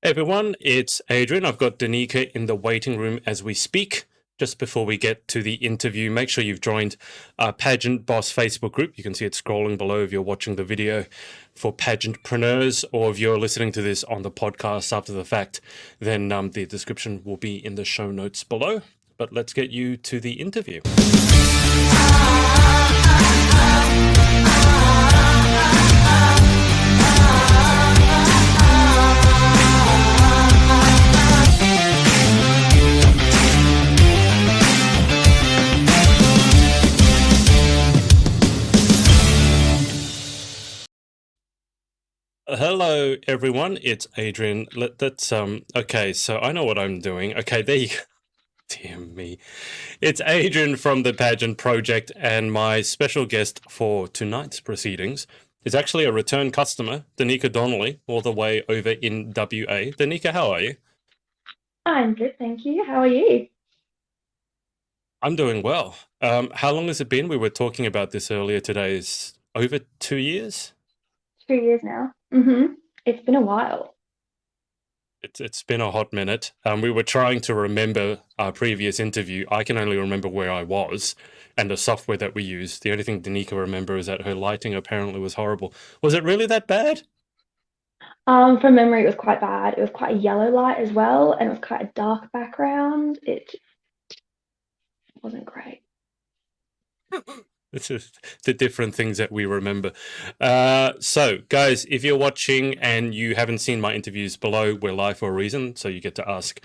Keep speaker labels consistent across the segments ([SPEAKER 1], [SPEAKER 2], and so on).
[SPEAKER 1] Hey everyone, it's Adrian. I've got Denika in the waiting room as we speak. Just before we get to the interview, make sure you've joined our Pageant Boss Facebook group. You can see it scrolling below if you're watching the video for pageantpreneurs, or if you're listening to this on the podcast after the fact, then the description will be in the show notes below. But let's get you to the interview. Hello everyone, it's Adrian. Let's okay, so I know what I'm doing. Okay, there you go. Dear me. It's Adrian from the Pageant Project, and my special guest for tonight's proceedings is actually a return customer, Denika Donnelly, all the way over in WA. Denika, how are you?
[SPEAKER 2] I'm good, thank you. How are you?
[SPEAKER 1] I'm doing well. How long has it been? We were talking about this earlier today. Is over 2 years?
[SPEAKER 2] 2 years now. It's been a while.
[SPEAKER 1] It's been a hot minute. We were trying to remember our previous interview. I can only remember where I was and the software that we used. The only thing Denika remembers is that her lighting apparently was horrible. Was it really that bad?
[SPEAKER 2] From memory, it was quite bad. It was quite a yellow light as well, and it was quite a dark background. It wasn't great.
[SPEAKER 1] It's just the different things that we remember. So, guys, if you're watching and you haven't seen my interviews below, we're live for a reason. So you get to ask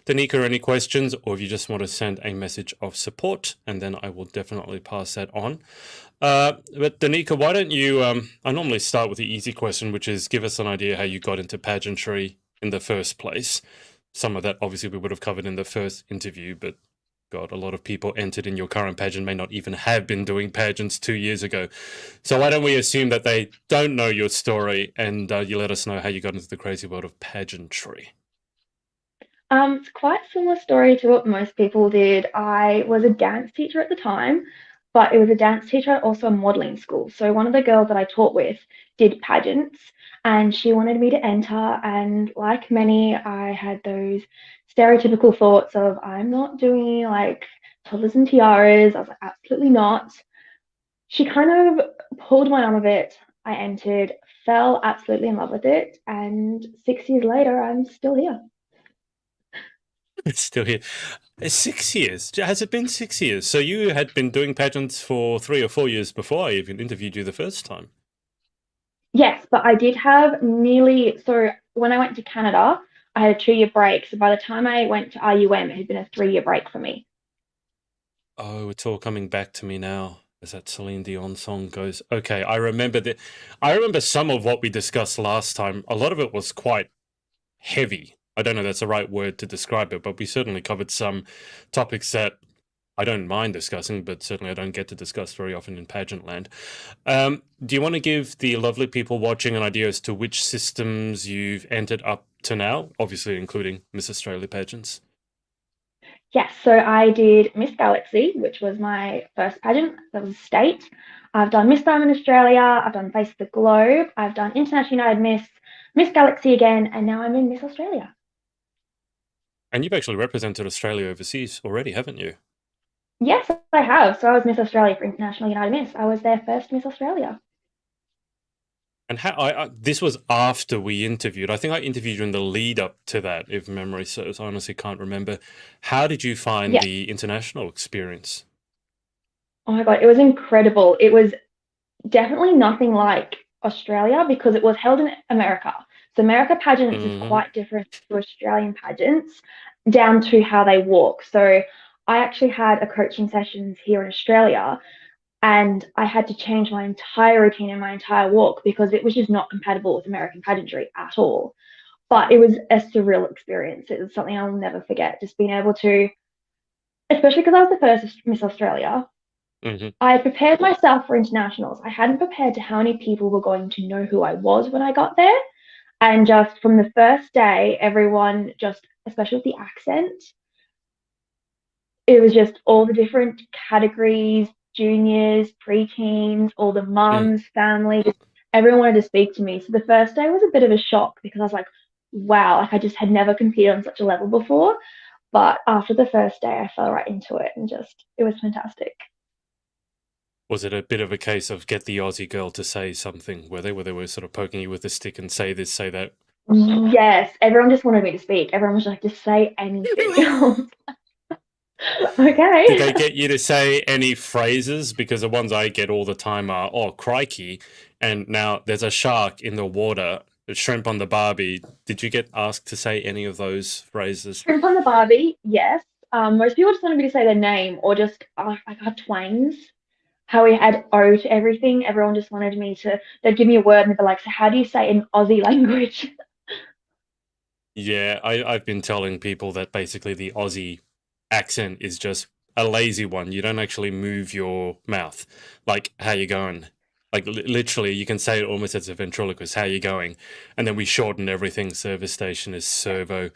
[SPEAKER 1] Denika any questions, or if you just want to send a message of support, and then I will definitely pass that on. But Denika, why don't you, I normally start with the easy question, which is give us an idea how you got into pageantry in the first place. Some of that obviously we would have covered in the first interview, but God, a lot of people entered in your current pageant may not even have been doing pageants 2 years ago. So why don't we assume that they don't know your story, and you let us know how you got into the crazy world of pageantry.
[SPEAKER 2] It's quite a similar story to what most people did. I was a dance teacher at the time, but it was a dance teacher at also a modeling school. So one of the girls that I taught with did pageants, and she wanted me to enter. And like many, I had those stereotypical thoughts of I'm not doing like toddlers and tiaras. I was like, absolutely not. She kind of pulled my arm a bit. I entered, fell absolutely in love with it, and 6 years later, I'm still here.
[SPEAKER 1] It's still here. 6 years. Has it been 6 years? So you had been doing pageants for 3 or 4 years before I even interviewed you the first time.
[SPEAKER 2] Yes, but I did have nearly, so when I went to Canada, I had a 2 year break. So by the time I went to RUM, it had been a 3 year break for me.
[SPEAKER 1] Oh, it's all coming back to me now as that Celine Dion song goes. Okay, I remember that. I remember some of what we discussed last time. A lot of it was quite heavy. I don't know if that's the right word to describe it, but we certainly covered some topics that I don't mind discussing, but certainly I don't get to discuss very often in pageant land. Do you want to give the lovely people watching an idea as to which systems you've entered up to now, obviously including Miss Australia pageants?
[SPEAKER 2] Yes, so I did Miss Galaxy, which was my first pageant. That was a state. I've done Miss Diamond Australia, I've done Face of the Globe, I've done International United Miss, Miss Galaxy again, and now I'm in Miss Australia.
[SPEAKER 1] And you've actually represented Australia overseas already, haven't you?
[SPEAKER 2] Yes, I have. So I was Miss Australia for International United Miss. I was their first Miss Australia.
[SPEAKER 1] And how this was after we interviewed. I think I interviewed you in the lead up to that, if memory serves. I honestly can't remember. How did you find
[SPEAKER 2] Yeah.
[SPEAKER 1] the international experience?
[SPEAKER 2] Oh my God, it was incredible. It was definitely nothing like Australia because it was held in America. So America pageants is
[SPEAKER 1] Hmm.
[SPEAKER 2] quite different to Australian pageants down to how they walk. So I actually had a coaching sessions here in Australia and I had to change my entire routine and my entire walk because it was just not compatible with American pageantry at all. But it was a surreal experience. It was something I'll never forget. Just being able to, especially because I was the first Miss Australia,
[SPEAKER 1] Hmm.
[SPEAKER 2] I prepared myself for internationals. I hadn't prepared to how many people were going to know who I was when I got there. And just from the first day, everyone just, especially with the accent, it was just all the different categories, juniors, preteens, all the
[SPEAKER 1] Mm.
[SPEAKER 2] mums, families, everyone wanted to speak to me. So the first day was a bit of a shock because I was like, wow, like I just had never competed on such a level before. But after the first day, I fell right into it and just, it was fantastic.
[SPEAKER 1] Was it a bit of a case of get the Aussie girl to say something, where they were sort of poking you with a stick and say this, say that?
[SPEAKER 2] Yes, everyone just wanted me to speak. Everyone was like, just say anything.
[SPEAKER 1] Did they
[SPEAKER 2] Okay.
[SPEAKER 1] get you to say any phrases? Because the ones I get all the time are, oh, crikey, and now there's a shark in the water, a shrimp on the barbie. Did you get asked to say any of those phrases?
[SPEAKER 2] Shrimp on the Barbie, yes. Most people just wanted me to say their name or just like our twangs. How we had O to everything. Everyone just wanted me to, they'd give me a word and they'd be like, so how do you say it in Aussie language?
[SPEAKER 1] Yeah, I've been telling people that basically the Aussie accent is just a lazy one. You don't actually move your mouth. Like, how you going? Like, literally, you can say it almost as a ventriloquist, how you going? And then we shorten everything. Service station is servo.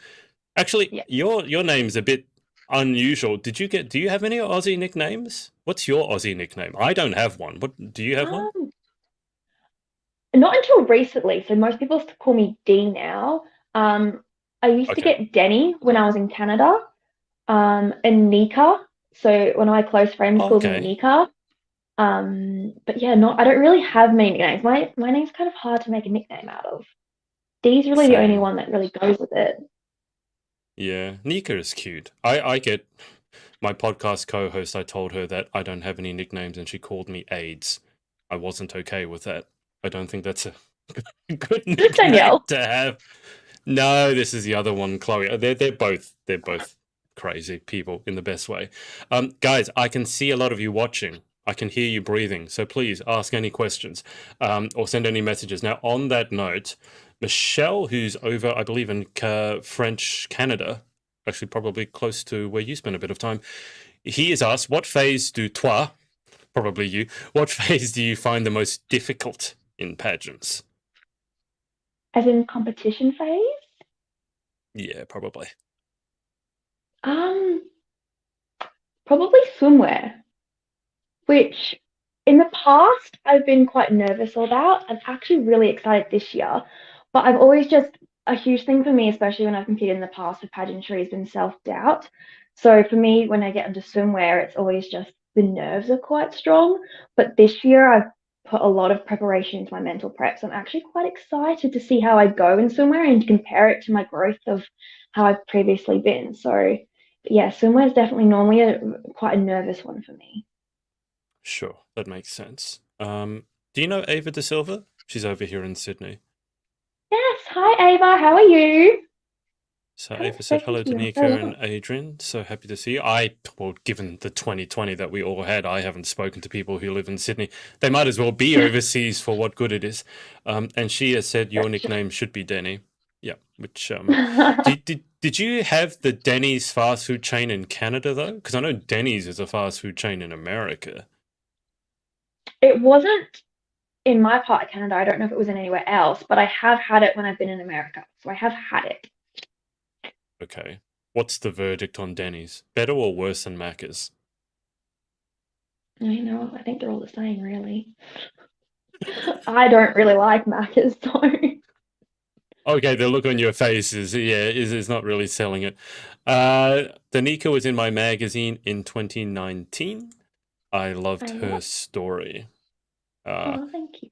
[SPEAKER 1] Actually,
[SPEAKER 2] Yeah.
[SPEAKER 1] your name's a bit unusual. Do you have any Aussie nicknames? What's your Aussie nickname? I don't have one. What, do you have one?
[SPEAKER 2] Um, Not until recently. So most people call me D now. Um, I used to
[SPEAKER 1] Okay.
[SPEAKER 2] get Denny when I was in Canada. And Nika. So one of my close friends calls me
[SPEAKER 1] Okay.
[SPEAKER 2] Nika. But yeah, not I don't really have many nicknames. My name's kind of hard to make a nickname out of. Dee's really the only
[SPEAKER 1] Same.
[SPEAKER 2] one that really goes with it.
[SPEAKER 1] Yeah. Nika is cute. I get my podcast co-host, I told her that I don't have any nicknames and she called me AIDS. I wasn't okay with that. I don't think that's a good
[SPEAKER 2] Just
[SPEAKER 1] nickname
[SPEAKER 2] Danielle.
[SPEAKER 1] to have. No, this is the other one, Chloe. They're both crazy people in the best way. Guys, I can see a lot of you watching. I can hear you breathing. So please ask any questions or send any messages. Now, on that note, Michelle, who's over, I believe, in French Canada, actually probably close to where you spent a bit of time, he has asked, what phase do toi, probably you, what phase do you find the most difficult in pageants?
[SPEAKER 2] As in competition phase?
[SPEAKER 1] Yeah, probably.
[SPEAKER 2] Um, Probably swimwear, which in the past I've been quite nervous about. I'm actually really excited this year, but I've always just a huge thing for me, especially when I've competed in the past with pageantry, has been self-doubt. So for me, when I get into swimwear, it's always just the nerves are quite strong. But this year I've put a lot of preparation into my mental prep. So I'm actually quite excited to see how I go in swimwear and compare it to my growth of how I've previously been. So yeah, swimwear is definitely normally quite a nervous one for me.
[SPEAKER 1] Sure, that makes sense. Do you know Ava De Silva? She's over here in Sydney.
[SPEAKER 2] Yes, hi Ava, how are you?
[SPEAKER 1] So
[SPEAKER 2] Haven't
[SPEAKER 1] Ava said
[SPEAKER 2] spoken
[SPEAKER 1] hello
[SPEAKER 2] to
[SPEAKER 1] to
[SPEAKER 2] you in so
[SPEAKER 1] Nika and
[SPEAKER 2] long.
[SPEAKER 1] Adrian. So happy to see you. Well, given the 2020 that we all had, I haven't spoken to people who live in Sydney. They might as well be overseas for what good it is. And she has said your
[SPEAKER 2] That's
[SPEAKER 1] nickname should be Denny. Yeah, which
[SPEAKER 2] true.
[SPEAKER 1] did you have the Denny's fast food chain in Canada though? Because I know Denny's is a fast food chain in America.
[SPEAKER 2] It wasn't in my part of Canada. I don't know if it was in anywhere else, but I have had it when I've been in America. So I have had it.
[SPEAKER 1] Okay. What's the verdict on Denny's? Better or worse than Macca's?
[SPEAKER 2] I know, I think they're all the same, really. I don't really like Macca's, so.
[SPEAKER 1] Okay, the look on your face is not really selling it. Danica was in my magazine in 2019. I loved
[SPEAKER 2] I
[SPEAKER 1] her
[SPEAKER 2] love.
[SPEAKER 1] story. Uh,
[SPEAKER 2] Oh, thank you.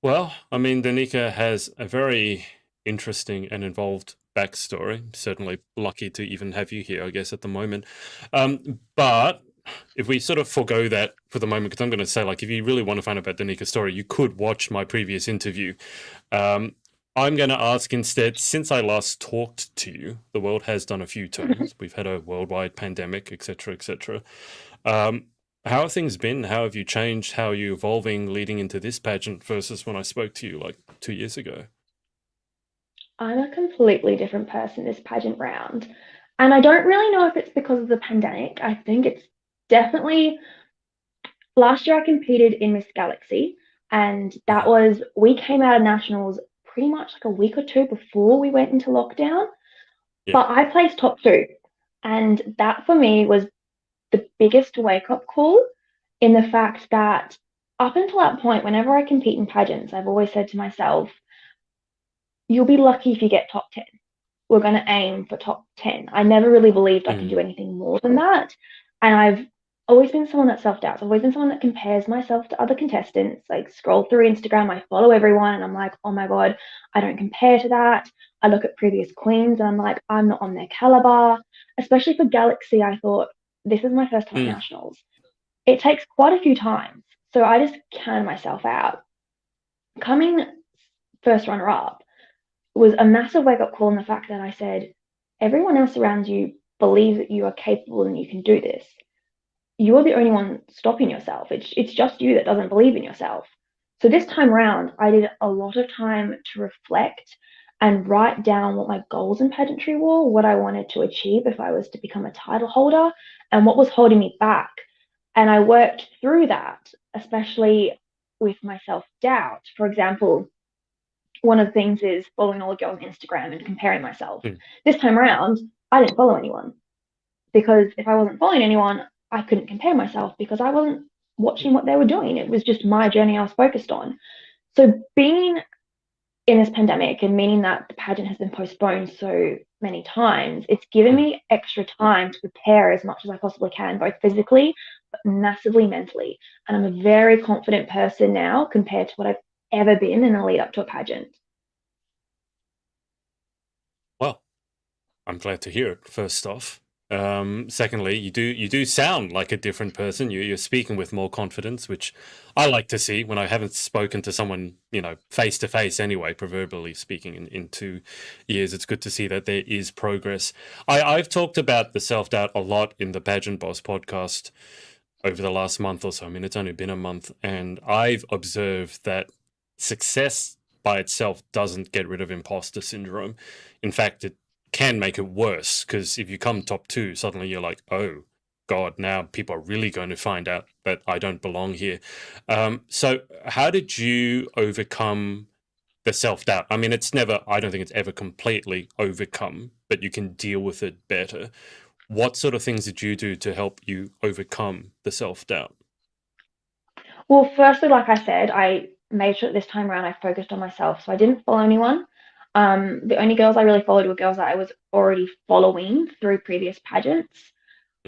[SPEAKER 1] well, I mean, Danica has a very interesting and involved backstory. Certainly lucky to even have you here, I guess, at the moment. But if we sort of forego that for the moment, because I'm going to say, like, if you really want to find out about Danica's story, you could watch my previous interview. Um, I'm going to ask instead, since I last talked to you, the world has done a few turns. We've had a worldwide pandemic, etc., etc. Um, how have things been? How have you changed? How are you evolving leading into this pageant versus when I spoke to you like 2 years ago?
[SPEAKER 2] I'm a completely different person this pageant round. And I don't really know if it's because of the pandemic. I think it's definitely last year I competed in Miss Galaxy, and that
[SPEAKER 1] Mhm.
[SPEAKER 2] was we came out of nationals pretty much like a week or two before we went into lockdown.
[SPEAKER 1] Yeah.
[SPEAKER 2] But I placed top two, and that for me was the biggest wake up call in the fact that up until that point, whenever I compete in pageants, I've always said to myself, you'll be lucky if you get top 10. We're going to aim for top 10. I never really believed I could do anything more than that. And I've always been someone that self-doubts. I've always been someone that compares myself to other contestants. Like, scroll through Instagram, I follow everyone, and I'm like, oh my God, I don't compare to that. I look at previous queens and I'm like, I'm not on their caliber. Especially for Galaxy, I thought, this is my first time at nationals. It takes quite a few times. So I just counted myself out. Coming first runner up was a massive wake up call in the fact that I said, everyone else around you believes that you are capable and you can do this. You're the only one stopping yourself. It's just you that doesn't believe in yourself. So this time around, I did a lot of time to reflect and write down what my goals in pageantry were, what I wanted to achieve if I was to become a title holder, and what was holding me back. And I worked through that, especially with my self doubt. For example, one of the things is following all the girls on Instagram and comparing myself. This time around, I didn't follow anyone because if I wasn't following anyone, I couldn't compare myself because I wasn't watching what they were doing. It was just my journey I was focused on. So being in this pandemic and meaning that the pageant has been postponed so many times, it's given me extra time to prepare as much as I possibly can, both physically but massively mentally. And I'm a very confident person now compared to what I've ever been in the lead up to a pageant.
[SPEAKER 1] Well, I'm glad to hear it, first off. Secondly, you do sound like a different person. You're speaking with more confidence, which I like to see when I haven't spoken to someone, face to face anyway, proverbially speaking, in 2 years. It's good to see that there is progress. I've talked about the self-doubt a lot in the Pageant Boss podcast over the last month or so. I mean, it's only been a month, and I've observed that success by itself doesn't get rid of imposter syndrome. In fact, it can make it worse, because if you come top 2, suddenly you're like, oh God, now people are really going to find out that I don't belong here. So how did you overcome the self-doubt? I mean, I don't think it's ever completely overcome, but you can deal with it better. What sort of things did you do to help you overcome the self-doubt?
[SPEAKER 2] Well, firstly, like I said, I made sure that this time around I focused on myself. So I didn't follow anyone. The only girls I really followed were girls that I was already following through previous pageants.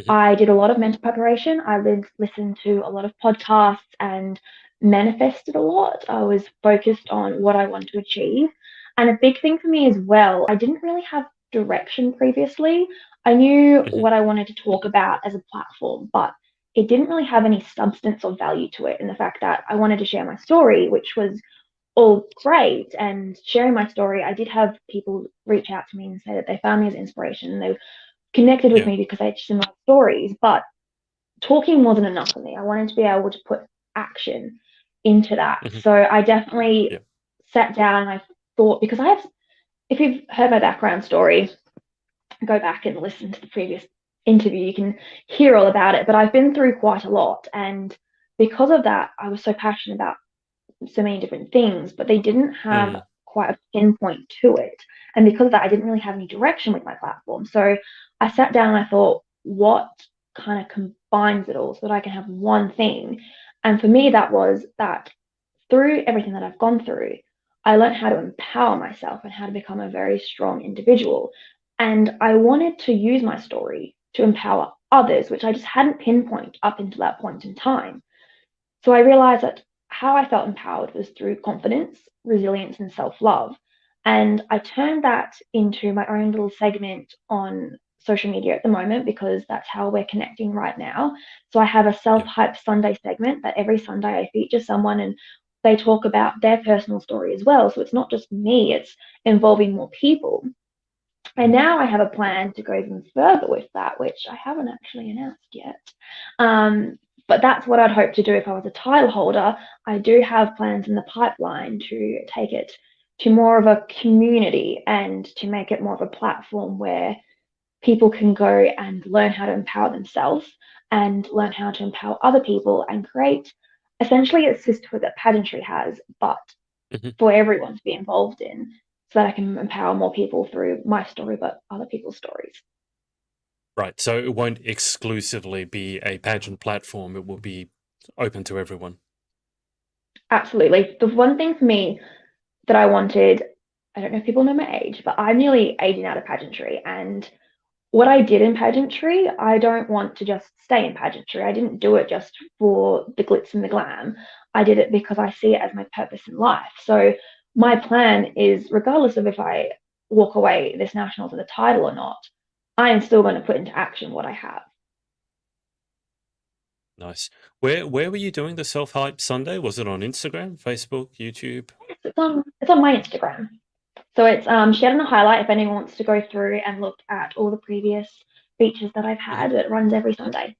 [SPEAKER 2] I did a lot of mental preparation. I listened to a lot of podcasts and manifested a lot. I was focused on what I want to achieve. And a big thing for me as well, I didn't really have direction previously. I knew what I wanted to talk about as a platform, but it didn't really have any substance or value to it. And the fact that I wanted to share my story, which was all great. And sharing my story, I did have people reach out to me and say that they found me as inspiration and they connected with me because I had similar stories. But talking wasn't enough for me. I wanted to be able to put action into that. So I definitely sat down and I thought, because if you've heard my background story, go back and listen to the previous interview, you can hear all about it. But I've been through quite a lot. And because of that, I was so passionate about so many different things, but they didn't have quite a pinpoint to it. And because of that, I didn't really have any direction with my platform. So I sat down and I thought, what kind of combines it all so that I can have one thing? And for me, that was that through everything that I've gone through, I learned how to empower myself and how to become a very strong individual. And I wanted to use my story to empower others, which I just hadn't pinpointed up until that point in time. So I realized that how I felt empowered was through confidence, resilience, and self love. And I turned that into my own little segment on social media at the moment because that's how we're connecting right now. So I have a self hype Sunday segment that every Sunday I feature someone and they talk about their personal story as well. So it's not just me, it's involving more people. And now I have a plan to go even further with that, which I haven't actually announced yet. But that's what I'd hope to do if I was a title holder. I do have plans in the pipeline to take it to more of a community and to make it more of a platform where people can go and learn how to empower themselves and learn how to empower other people and create essentially a sisterhood that pageantry has, but for everyone to be involved in so that I can empower more people through my story, but other people's stories.
[SPEAKER 1] Right. So it won't exclusively be a pageant platform. It will be open to everyone.
[SPEAKER 2] Absolutely. The one thing for me that I wanted I don't know if people know my age, but I'm nearly aging out of pageantry. And what I did in pageantry, I don't want to just stay in pageantry. I didn't do it just for the glitz and the glam. I did it because I see it as my purpose in life. So my plan is, regardless of if I walk away this nationals with a title or not, I am still going to put into action what I have.
[SPEAKER 1] Nice. Where were you doing the self-hype Sunday? Was it on Instagram, Facebook, YouTube?
[SPEAKER 2] It's on my Instagram. So it's shared in a highlight if anyone wants to go through and look at all the previous features that I've
[SPEAKER 1] Mhm.
[SPEAKER 2] had. It runs every Sunday.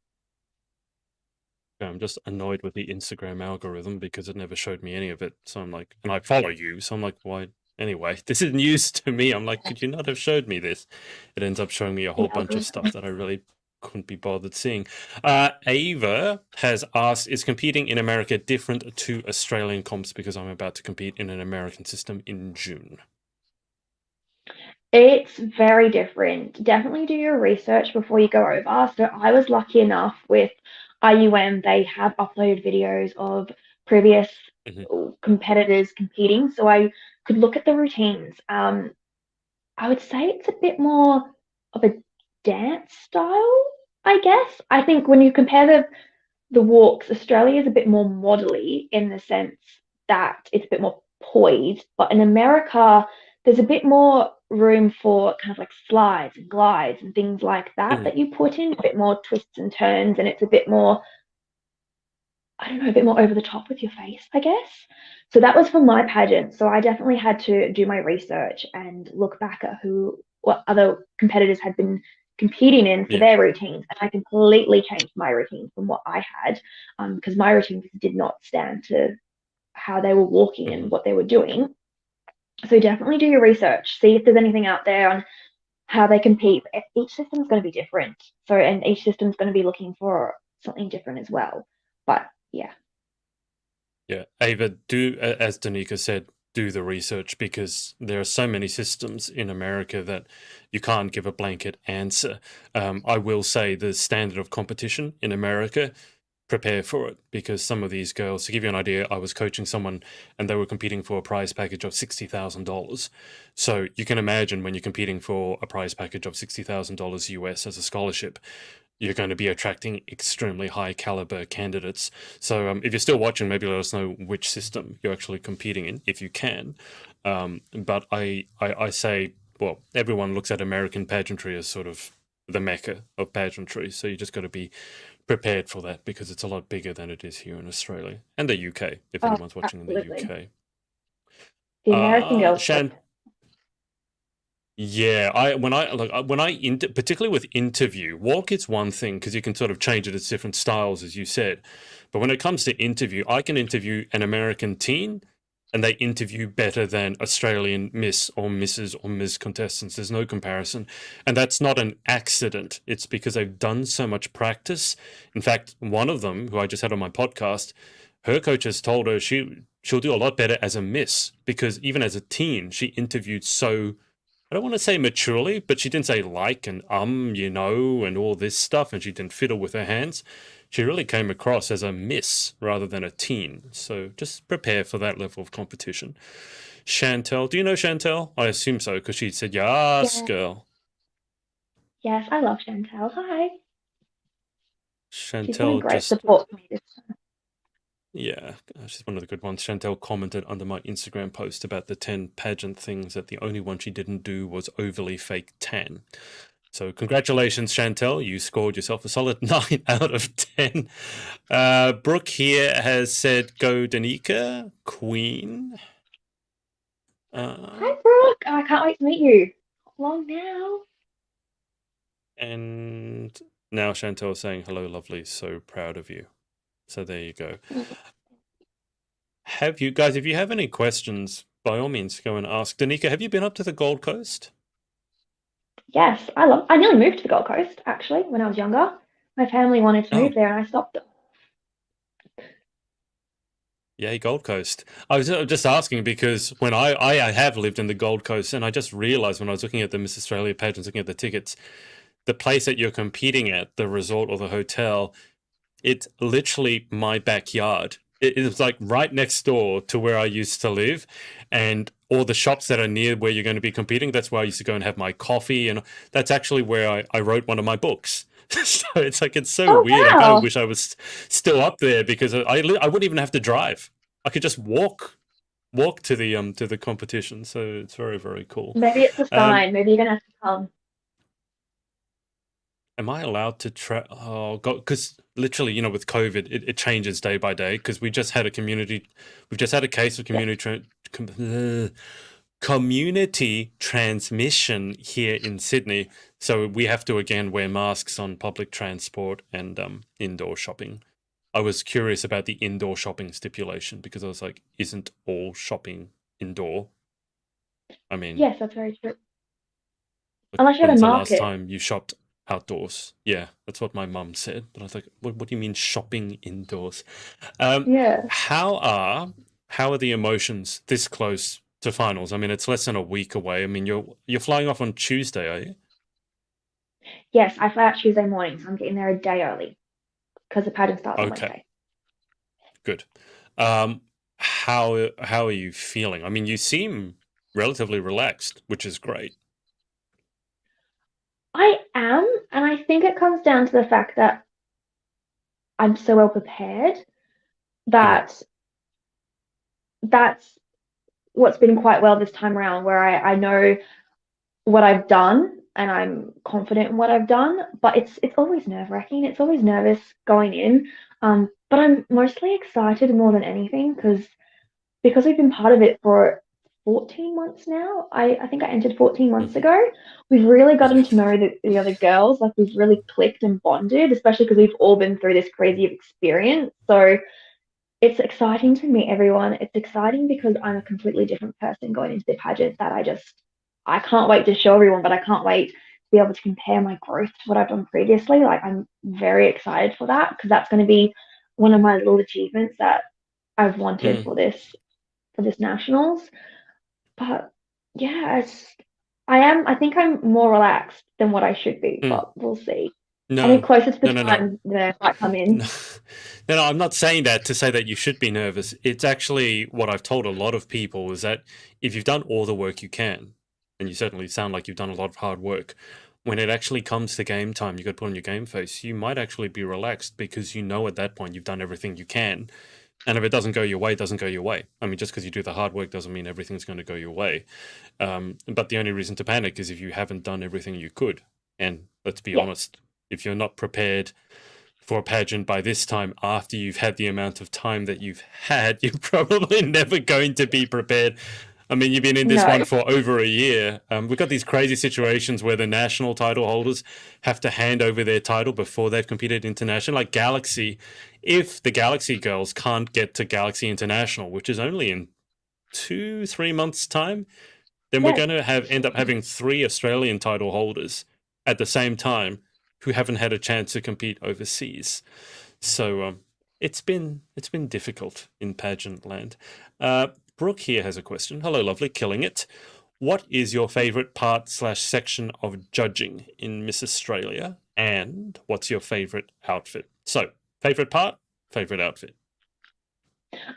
[SPEAKER 1] I'm just annoyed with the Instagram algorithm because it never showed me any of it. So I'm like, and I follow you, so I'm like, why? Anyway, this is news to me. I'm like, could you not have showed me this? It ends up showing me a whole
[SPEAKER 2] The
[SPEAKER 1] bunch of stuff
[SPEAKER 2] algorithm.
[SPEAKER 1] that I really couldn't be bothered seeing. Ava has asked, is competing in America different to Australian comps because I'm about to compete in an American system in June?
[SPEAKER 2] It's very different. Definitely do your research before you go over. So I was lucky enough with IUM, they have uploaded videos of previous
[SPEAKER 1] Mhm.
[SPEAKER 2] competitors competing. So I could look at the routines. I would say it's a bit more of a dance style, I guess. I think when you compare the walks, Australia is a bit more modelly in the sense that it's a bit more poised, but in America, there's a bit more room for kind of like slides and glides and things like that
[SPEAKER 1] Mhm.
[SPEAKER 2] that you put in, a bit more twists and turns, and it's a bit more, I don't know, a bit more over the top with your face, I guess. So that was for my pageant. So I definitely had to do my research and look back at what other competitors had been competing in for
[SPEAKER 1] Yeah.
[SPEAKER 2] their routines. And I completely changed my routine from what I had because my routines did not stand to how they were walking and
[SPEAKER 1] Mhm.
[SPEAKER 2] what they were doing. So definitely do your research, see if there's anything out there on how they compete. Each system's going to be different. So, and each system's going to be looking for something different as well. But yeah.
[SPEAKER 1] Yeah, Ava, as Danica said, do the research because there are so many systems in America that you can't give a blanket answer. I will say the standard of competition in America, prepare for it because some of these girls, to give you an idea, I was coaching someone and they were competing for a prize package of $60,000. So you can imagine when you're competing for a prize package of $60,000 US as a scholarship, you're going to be attracting extremely high caliber candidates. So if you're still watching, maybe let us know which system you're actually competing in, if you can. But I say, well, everyone looks at American pageantry as sort of the mecca of pageantry. So you just got to be prepared for that because it's a lot bigger than it is here in Australia and the UK, if
[SPEAKER 2] Oh,
[SPEAKER 1] anyone's watching in the
[SPEAKER 2] absolutely.
[SPEAKER 1] UK.
[SPEAKER 2] The American girls
[SPEAKER 1] Shan, yeah, particularly with interview, walk is one thing because you can sort of change it as different styles, as you said. But when it comes to interview, I can interview an American teen and they interview better than Australian Miss or Mrs. or Ms. contestants. There's no comparison. And that's not an accident. It's because they've done so much practice. In fact, one of them, who I just had on my podcast, her coach has told her she'll do a lot better as a Miss because even as a teen, she interviewed so, I don't want to say maturely, but she didn't say like and and all this stuff, and she didn't fiddle with her hands. She really came across as a miss rather than a teen. So just prepare for that level of competition. Chantel, do you know Chantel? I assume so because she said yes,
[SPEAKER 2] Yeah,
[SPEAKER 1] girl.
[SPEAKER 2] yes, I love Chantel. Hi. She's been a
[SPEAKER 1] Chantel
[SPEAKER 2] great
[SPEAKER 1] just,
[SPEAKER 2] support for me this time.
[SPEAKER 1] yeah, she's one of the good ones. Chantel commented under my Instagram post about the 10 pageant things that the only one she didn't do was overly fake tan. So congratulations, Chantel. You scored yourself a solid 9 out of 10. Brooke here has said, go Danica, Queen.
[SPEAKER 2] Hi,
[SPEAKER 1] Uh,
[SPEAKER 2] Brooke. Oh, I can't wait to meet you. Long now.
[SPEAKER 1] and now Chantel is saying, hello, lovely. So proud of you. So there you go. Have you guys, if you have any questions, by all means, go and ask. Danica, have you been up to the Gold Coast?
[SPEAKER 2] Yes, I nearly moved to the Gold Coast actually when I was younger. My family wanted to move
[SPEAKER 1] Oh,
[SPEAKER 2] there and I stopped them.
[SPEAKER 1] yay, Gold Coast. I was just asking because when I have lived in the Gold Coast and I just realized when I was looking at the Miss Australia pageants, looking at the tickets, the place that you're competing at, the resort or the hotel, it's literally my backyard. It was like right next door to where I used to live. And or the shops that are near where you're going to be competing. That's where I used to go and have my coffee, and that's actually where I wrote one of my books. So it's like it's so
[SPEAKER 2] Oh,
[SPEAKER 1] weird. I kind of
[SPEAKER 2] wow.
[SPEAKER 1] wish I was still up there because I wouldn't even have to drive. I could just walk to the competition. So it's very, very cool.
[SPEAKER 2] Maybe it's a
[SPEAKER 1] Um,
[SPEAKER 2] sign. Maybe you're gonna have to come.
[SPEAKER 1] am I allowed to try? Oh God, because literally, with COVID, it changes day by day. Because we've just had a case of
[SPEAKER 2] Yeah.
[SPEAKER 1] community transmission here in Sydney. So we have to again wear masks on public transport and indoor shopping. I was curious about the indoor shopping stipulation because I was like, isn't all shopping indoor? I mean,
[SPEAKER 2] Yes, that's very true.
[SPEAKER 1] like,
[SPEAKER 2] Unless you're at a
[SPEAKER 1] when's the last
[SPEAKER 2] market.
[SPEAKER 1] time you shopped outdoors? Yeah, that's what my mum said. But I was like, what do you mean shopping indoors? Um,
[SPEAKER 2] Yeah.
[SPEAKER 1] how are how are the emotions this close to finals? I mean, it's less than a week away. I mean, you're flying off on Tuesday, are you?
[SPEAKER 2] Yes, I fly out Tuesday morning, so I'm getting there a day early because the pageant starts on
[SPEAKER 1] Okay,
[SPEAKER 2] Wednesday.
[SPEAKER 1] good. How are you feeling? I mean, you seem relatively relaxed, which is great.
[SPEAKER 2] I am, and I think it comes down to the fact that I'm so well prepared
[SPEAKER 1] Mm,
[SPEAKER 2] that that's what's been quite well this time around, where I know what I've done and I'm confident in what I've done, but it's always nerve-wracking. It's always nervous going in. But I'm mostly excited more than anything because we've been part of it for 14 months now. I think I entered 14 months
[SPEAKER 1] mhm.
[SPEAKER 2] ago. We've really gotten
[SPEAKER 1] Yeah.
[SPEAKER 2] to know the other girls. Like we've really clicked and bonded, especially because we've all been through this crazy experience. So it's exciting to meet everyone. It's exciting because I'm a completely different person going into the pageant that I can't wait to show everyone, but I can't wait to be able to compare my growth to what I've done previously. Like I'm very excited for that because that's going to be one of my little achievements that I've wanted
[SPEAKER 1] Mm,
[SPEAKER 2] for this nationals. But yeah, I think I'm more relaxed than what I should be,
[SPEAKER 1] mm.
[SPEAKER 2] but we'll see. I think
[SPEAKER 1] No,
[SPEAKER 2] closer to the
[SPEAKER 1] no, no, no.
[SPEAKER 2] time, the might come in.
[SPEAKER 1] No, no, I'm not saying that to say that you should be nervous. It's actually what I've told a lot of people is that if you've done all the work you can, and you certainly sound like you've done a lot of hard work, when it actually comes to game time, you got to put on your game face. You might actually be relaxed because you know at that point you've done everything you can. And if it doesn't go your way, it doesn't go your way. I mean, just because you do the hard work doesn't mean everything's going to go your way. But the only reason to panic is if you haven't done everything you could. And let's be
[SPEAKER 2] Yeah,
[SPEAKER 1] honest, if you're not prepared for a pageant by this time after you've had the amount of time that you've had, you're probably never going to be prepared. I mean, you've been in this one
[SPEAKER 2] no,
[SPEAKER 1] for over a year. We've got these crazy situations where the national title holders have to hand over their title before they've competed international. Like Galaxy, if the Galaxy girls can't get to Galaxy International, which is only in 2, 3 months' time, then we're
[SPEAKER 2] yeah,
[SPEAKER 1] going to have end up having three Australian title holders at the same time who haven't had a chance to compete overseas. So it's been difficult in pageant land. Brooke here has a question. Hello, lovely, killing it. What is your favourite part slash section of judging in Miss Australia, and what's your favourite outfit? So, favourite part, favourite outfit.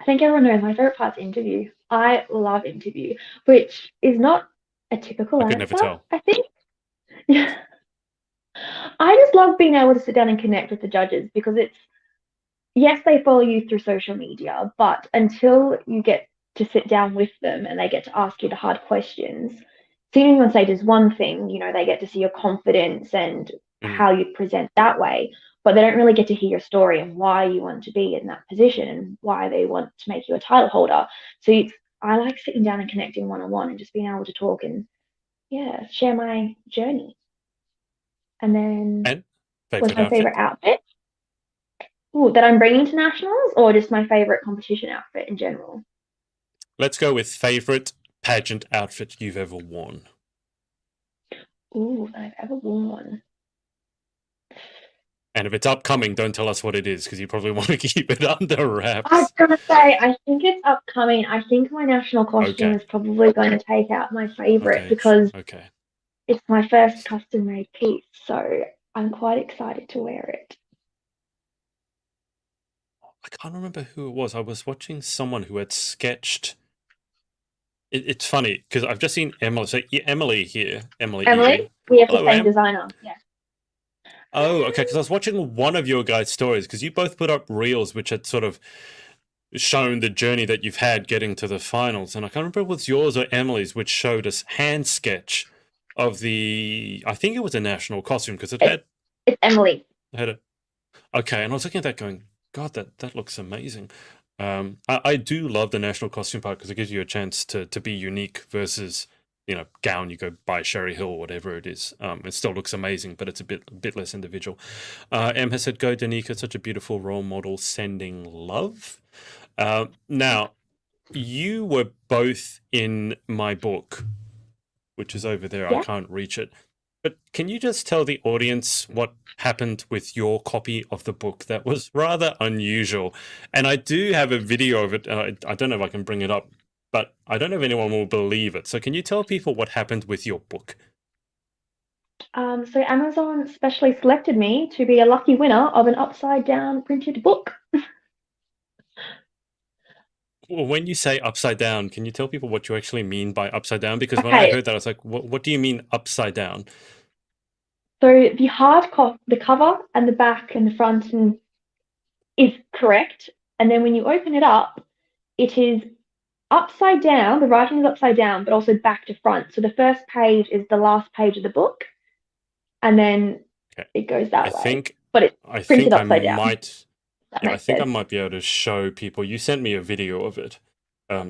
[SPEAKER 2] I think everyone knows my favorite part's interview. I love interview, which is not a typical
[SPEAKER 1] I could never
[SPEAKER 2] answer,
[SPEAKER 1] tell.
[SPEAKER 2] I think. Yeah. I just love being able to sit down and connect with the judges because yes, they follow you through social media, but until you get to sit down with them and they get to ask you the hard questions, seeing you on stage is one thing, they get to see your confidence and
[SPEAKER 1] Mm,
[SPEAKER 2] how you present that way, but they don't really get to hear your story and why you want to be in that position and why they want to make you a title holder. So I like sitting down and connecting one on one and just being able to talk and yeah, share my journey. And then
[SPEAKER 1] and
[SPEAKER 2] what's
[SPEAKER 1] favourite
[SPEAKER 2] my favorite
[SPEAKER 1] outfit.
[SPEAKER 2] outfit? Ooh, that I'm bringing to nationals or just my favorite competition outfit in general?
[SPEAKER 1] Let's go with favourite pageant outfit you've ever worn.
[SPEAKER 2] Ooh, that I've ever worn.
[SPEAKER 1] And if it's upcoming, don't tell us what it is because you probably want to keep it under
[SPEAKER 2] I was
[SPEAKER 1] wraps.
[SPEAKER 2] gonna say, I think it's upcoming. I think my national costume
[SPEAKER 1] Okay.
[SPEAKER 2] is probably going to take out my favorite
[SPEAKER 1] Okay.
[SPEAKER 2] because
[SPEAKER 1] Okay.
[SPEAKER 2] it's my first custom made piece. So I'm quite excited to wear it.
[SPEAKER 1] I can't remember who it was. I was watching someone who had sketched. it's funny because I've just seen Emily. So Emily here, Emily Egan.
[SPEAKER 2] Emily, we have the
[SPEAKER 1] Hello,
[SPEAKER 2] same
[SPEAKER 1] Em.
[SPEAKER 2] designer. Yeah.
[SPEAKER 1] Oh, okay. Because I was watching one of your guys' stories because you both put up reels which had sort of shown the journey that you've had getting to the finals, and I can't remember if it was yours or Emily's, which showed us hand sketch of the. I think it was a national costume because it
[SPEAKER 2] It's,
[SPEAKER 1] had
[SPEAKER 2] it's Emily.
[SPEAKER 1] had a. Okay, and I was looking at that going, God, that looks amazing. I do love the national costume part because it gives you a chance to be unique versus gown you go buy Sherry Hill or whatever it is. It still looks amazing, but it's a bit less individual. Em has said, "Go Danica, such a beautiful role model, sending love." Now you were both in my book, which is over there. I
[SPEAKER 2] Yeah.
[SPEAKER 1] can't reach it. But can you just tell the audience what happened with your copy of the book? That was rather unusual. And I do have a video of it. I don't know if I can bring it up, but I don't know if anyone will believe it. So can you tell people what happened with your book?
[SPEAKER 2] So Amazon specially selected me to be a lucky winner of an upside down printed book.
[SPEAKER 1] Well, when you say upside down, can you tell people what you actually mean by upside down? Because when I
[SPEAKER 2] Okay,
[SPEAKER 1] heard that, I was like, what do you mean upside down?
[SPEAKER 2] so the cover and the back and the front is correct, and then when you open it up, it is upside down. The writing is upside down, but also back to front. So the first page is the last page of the book, and then
[SPEAKER 1] Okay.
[SPEAKER 2] it goes
[SPEAKER 1] I
[SPEAKER 2] that way,
[SPEAKER 1] think
[SPEAKER 2] but it's
[SPEAKER 1] I
[SPEAKER 2] printed
[SPEAKER 1] think I
[SPEAKER 2] upside down.
[SPEAKER 1] might
[SPEAKER 2] That
[SPEAKER 1] yeah, I
[SPEAKER 2] makes
[SPEAKER 1] think I
[SPEAKER 2] sense.
[SPEAKER 1] might be able to show people. You sent me a video of it.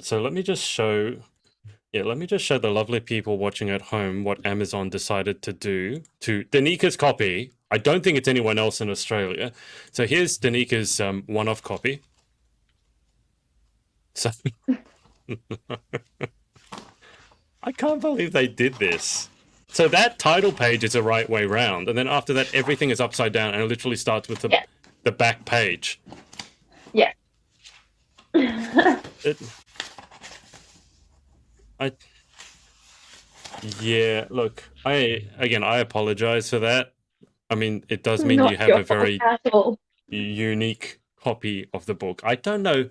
[SPEAKER 1] So let me just show let me just show the lovely people watching at home what Amazon decided to do to Danika's copy. I don't think it's anyone else in Australia. So here's Danika's one-off copy. So I can't believe they did this. So that title page is the right way round, and then after that, everything is upside down, and it literally starts with
[SPEAKER 2] Yeah,
[SPEAKER 1] the back page.
[SPEAKER 2] yeah.
[SPEAKER 1] It, I Yeah, look, I apologize for that. I mean, it does mean you
[SPEAKER 2] Not
[SPEAKER 1] have
[SPEAKER 2] your
[SPEAKER 1] a
[SPEAKER 2] fault
[SPEAKER 1] very
[SPEAKER 2] at all.
[SPEAKER 1] unique copy of the book. I don't know.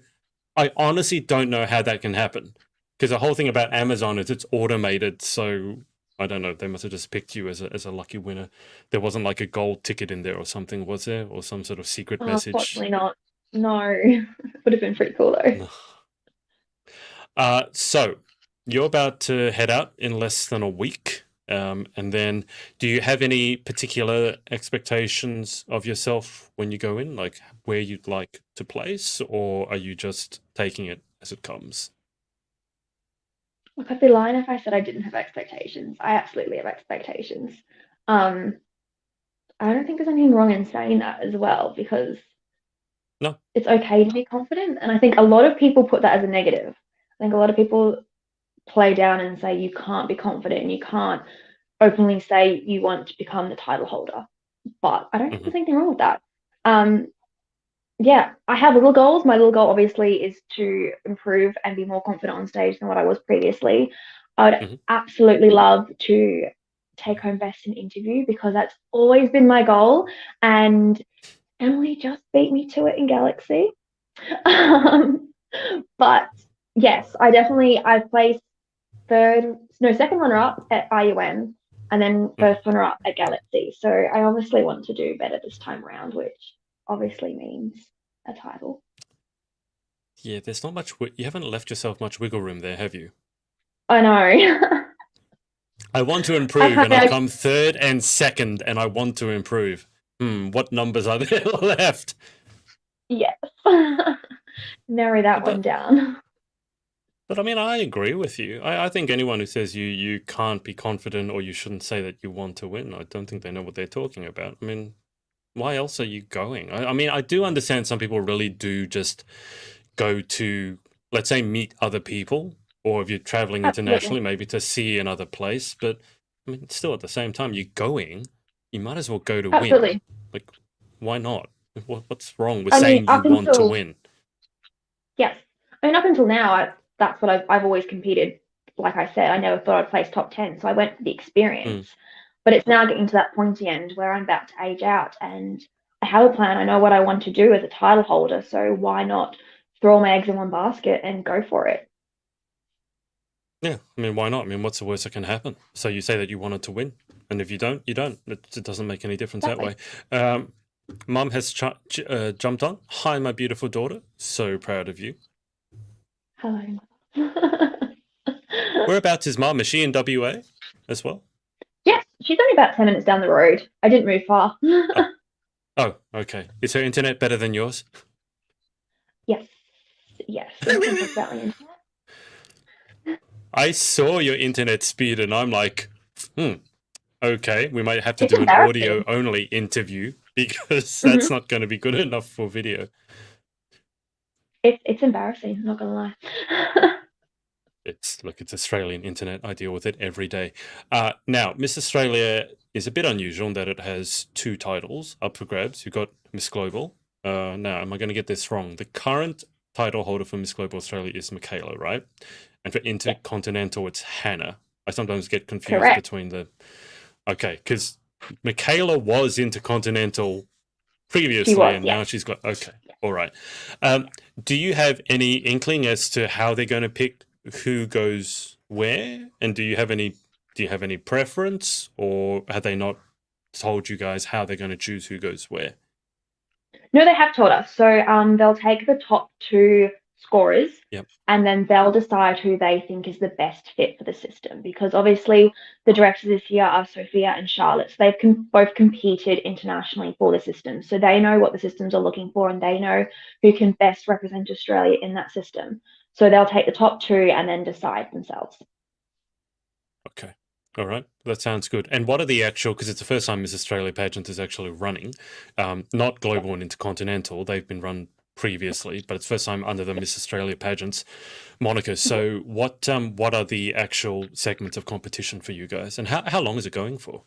[SPEAKER 1] I honestly don't know how that can happen because the whole thing about Amazon is it's automated. So I don't know. They must have just picked you as a lucky winner. There wasn't like a gold ticket in there or something, was there? Or some sort of secret message?
[SPEAKER 2] Unfortunately not. No. Would have been pretty cool though.
[SPEAKER 1] No. So you're about to head out in less than a week. And then do you have any particular expectations of yourself when you go in, like where you'd like to place, or are you just taking it as it comes?
[SPEAKER 2] Look, I'd be lying if I said I didn't have expectations. I absolutely have expectations. Um, I don't think there's anything wrong in saying that as well because
[SPEAKER 1] No.
[SPEAKER 2] it's okay to be confident. And I think a lot of people put that as a negative. I think a lot of people play down and say you can't be confident and you can't openly say you want to become the title holder. But I don't think
[SPEAKER 1] Hmm.
[SPEAKER 2] there's anything wrong with that. Um, yeah, I have little goals. My little goal obviously is to improve and be more confident on stage than what I was previously. I would
[SPEAKER 1] Hmm.
[SPEAKER 2] absolutely love to take home best in interview because that's always been my goal. And Emily just beat me to it in Galaxy. Um, but yes, I placed second runner up at IUM and then
[SPEAKER 1] Hmm.
[SPEAKER 2] first runner up at Galaxy. So I obviously want to do better this time around, which obviously means a title.
[SPEAKER 1] Yeah, there's not much. You haven't left yourself much wiggle room there, have you?
[SPEAKER 2] I know.
[SPEAKER 1] I want to
[SPEAKER 2] I
[SPEAKER 1] improve,
[SPEAKER 2] kind
[SPEAKER 1] and I've
[SPEAKER 2] of
[SPEAKER 1] come third and second, and I want to improve. What numbers are there left?
[SPEAKER 2] yes. Narrow that one
[SPEAKER 1] But
[SPEAKER 2] down.
[SPEAKER 1] But I mean, I agree with you. I think anyone who says you can't be confident or you shouldn't say that you want to win, I don't think they know what they're talking about. I mean, why else are you going? I mean, I do understand some people really do just go to, let's say, meet other people, or if you're traveling
[SPEAKER 2] Absolutely.
[SPEAKER 1] internationally, maybe to see another place. But I mean, still at the same time, you're going, you might as well go to win.
[SPEAKER 2] Absolutely.
[SPEAKER 1] Like, why not? What's wrong with
[SPEAKER 2] I mean,
[SPEAKER 1] saying you want to win?
[SPEAKER 2] yes. I mean, up until now, that's what I've always competed. Like I said, I never thought I'd place top 10. So I went for the
[SPEAKER 1] Mm,
[SPEAKER 2] experience. But it's now getting to that pointy end where I'm about to age out and I have a plan. I know what I want to do as a title holder. So why not throw all my eggs in one basket and go for it?
[SPEAKER 1] Yeah, I mean, why not? I mean, what's the worst that can happen? So you say that you wanted to win, and if you don't, you don't. It doesn't make any difference that way.
[SPEAKER 2] Exactly.
[SPEAKER 1] Mum has jumped on. Hi, my beautiful daughter. So proud of you.
[SPEAKER 2] Hello.
[SPEAKER 1] Whereabouts is Mum? Is she in WA as well?
[SPEAKER 2] Yes, she's only about 10 minutes down the road. I didn't move far.
[SPEAKER 1] Oh, oh, okay. Is her internet better than yours?
[SPEAKER 2] Yes, yes, we can talk about the internet.
[SPEAKER 1] I saw your internet speed, and I'm like, okay, we might have to
[SPEAKER 2] It's
[SPEAKER 1] do an audio
[SPEAKER 2] embarrassing.
[SPEAKER 1] only interview because that's
[SPEAKER 2] Hmm.
[SPEAKER 1] not going to be good enough for video.
[SPEAKER 2] It's embarrassing, not gonna lie.
[SPEAKER 1] It's Australian internet. I deal with it every day. Now, Miss Australia is a bit unusual in that it has two titles up for grabs. You've got Miss Global. Now, am I going to get this wrong? The current title holder for Miss Global Australia is Michaela, right? And for
[SPEAKER 2] Yeah,
[SPEAKER 1] Intercontinental, it's Hannah. I sometimes get confused
[SPEAKER 2] correct.
[SPEAKER 1] between the. Okay, because Michaela was Intercontinental
[SPEAKER 2] She
[SPEAKER 1] previously,
[SPEAKER 2] was,
[SPEAKER 1] and
[SPEAKER 2] yes.
[SPEAKER 1] now she's got. Okay, all right. Do you have any inkling as to how they're going to pick who goes where? And do you have any preference, or have they not told you guys how they're going to choose who goes where?
[SPEAKER 2] No, they have told us. So they'll take the top two scorers
[SPEAKER 1] Yep.
[SPEAKER 2] and then they'll decide who they think is the best fit for the system. Because obviously the directors this year are Sophia and Charlotte. So they've both competed internationally for the system. So they know what the systems are looking for and they know who can best represent Australia in that system. So they'll take the top two and then decide themselves.
[SPEAKER 1] Okay. All right. That sounds good. And what are the actual, because it's the first time Miss Australia pageant is actually running, not
[SPEAKER 2] Yeah.
[SPEAKER 1] global and intercontinental. They've been run previously, but it's first time under the Miss Australia pageants moniker. So what are the actual segments of competition for you guys, and how long is it going for?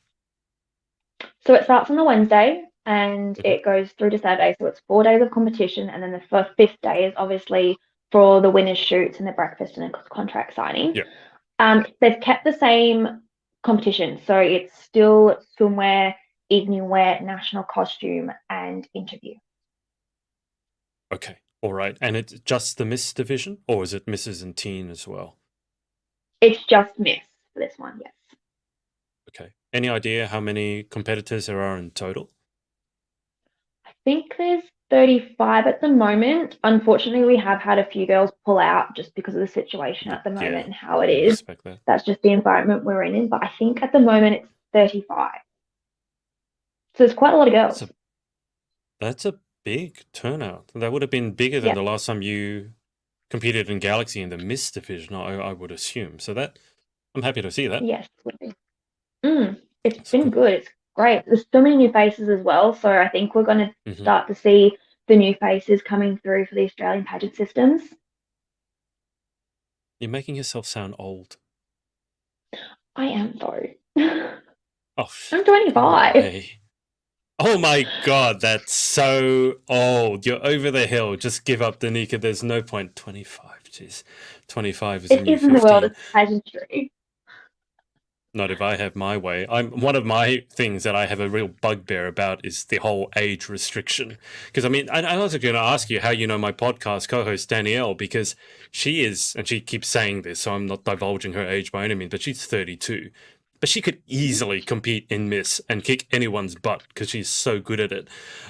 [SPEAKER 2] So it starts on the Wednesday and
[SPEAKER 1] Mhm.
[SPEAKER 2] it goes through to Saturday. So it's 4 days of competition. And then the fifth day is obviously for the winners' shoots and the breakfast and the contract signing.
[SPEAKER 1] Yeah.
[SPEAKER 2] They've kept the same competition. So it's still swimwear, evening wear, national costume, and interview.
[SPEAKER 1] Okay. All right. And it's just the Miss division, or is it Misses and Teen as well?
[SPEAKER 2] It's just Miss for this one, yes.
[SPEAKER 1] Okay. Any idea how many competitors there are in total?
[SPEAKER 2] I think there's 35 at the moment. Unfortunately, we have had a few girls pull out just because of the situation at the moment
[SPEAKER 1] Yeah,
[SPEAKER 2] and how it
[SPEAKER 1] you'd
[SPEAKER 2] is.
[SPEAKER 1] expect that.
[SPEAKER 2] That's just the environment we're in. But I think at the moment it's 35. So it's quite a lot of
[SPEAKER 1] That's a
[SPEAKER 2] girls.
[SPEAKER 1] that's a big turnout. That would have been bigger than
[SPEAKER 2] Yeah.
[SPEAKER 1] the last time you competed in Galaxy in the Miss division, I would assume. So that I'm happy to see that.
[SPEAKER 2] Yes. Would be. It's
[SPEAKER 1] It's
[SPEAKER 2] been
[SPEAKER 1] good.
[SPEAKER 2] good. It's great. There's so many new faces as well. So I think we're going to
[SPEAKER 1] Hmm.
[SPEAKER 2] start to see the new faces coming through for the Australian pageant systems.
[SPEAKER 1] You're making yourself sound old.
[SPEAKER 2] I am though.
[SPEAKER 1] Oh,
[SPEAKER 2] I'm
[SPEAKER 1] no
[SPEAKER 2] 25.
[SPEAKER 1] way. Oh my God, that's so old. You're over the hill. Just give up, Denika. There's no point. 25, jeez. 25 is a
[SPEAKER 2] It
[SPEAKER 1] new
[SPEAKER 2] is in the world
[SPEAKER 1] 15.
[SPEAKER 2] of pageantry.
[SPEAKER 1] Not if I have my way. One of my things that I have a real bugbear about is the whole age restriction. Because I mean, I was going to ask you how you know my podcast co-host Danielle, because she is, and she keeps saying this, so I'm not divulging her age by any means, but she's 32. But she could easily compete in Miss and kick anyone's butt because she's so good at it.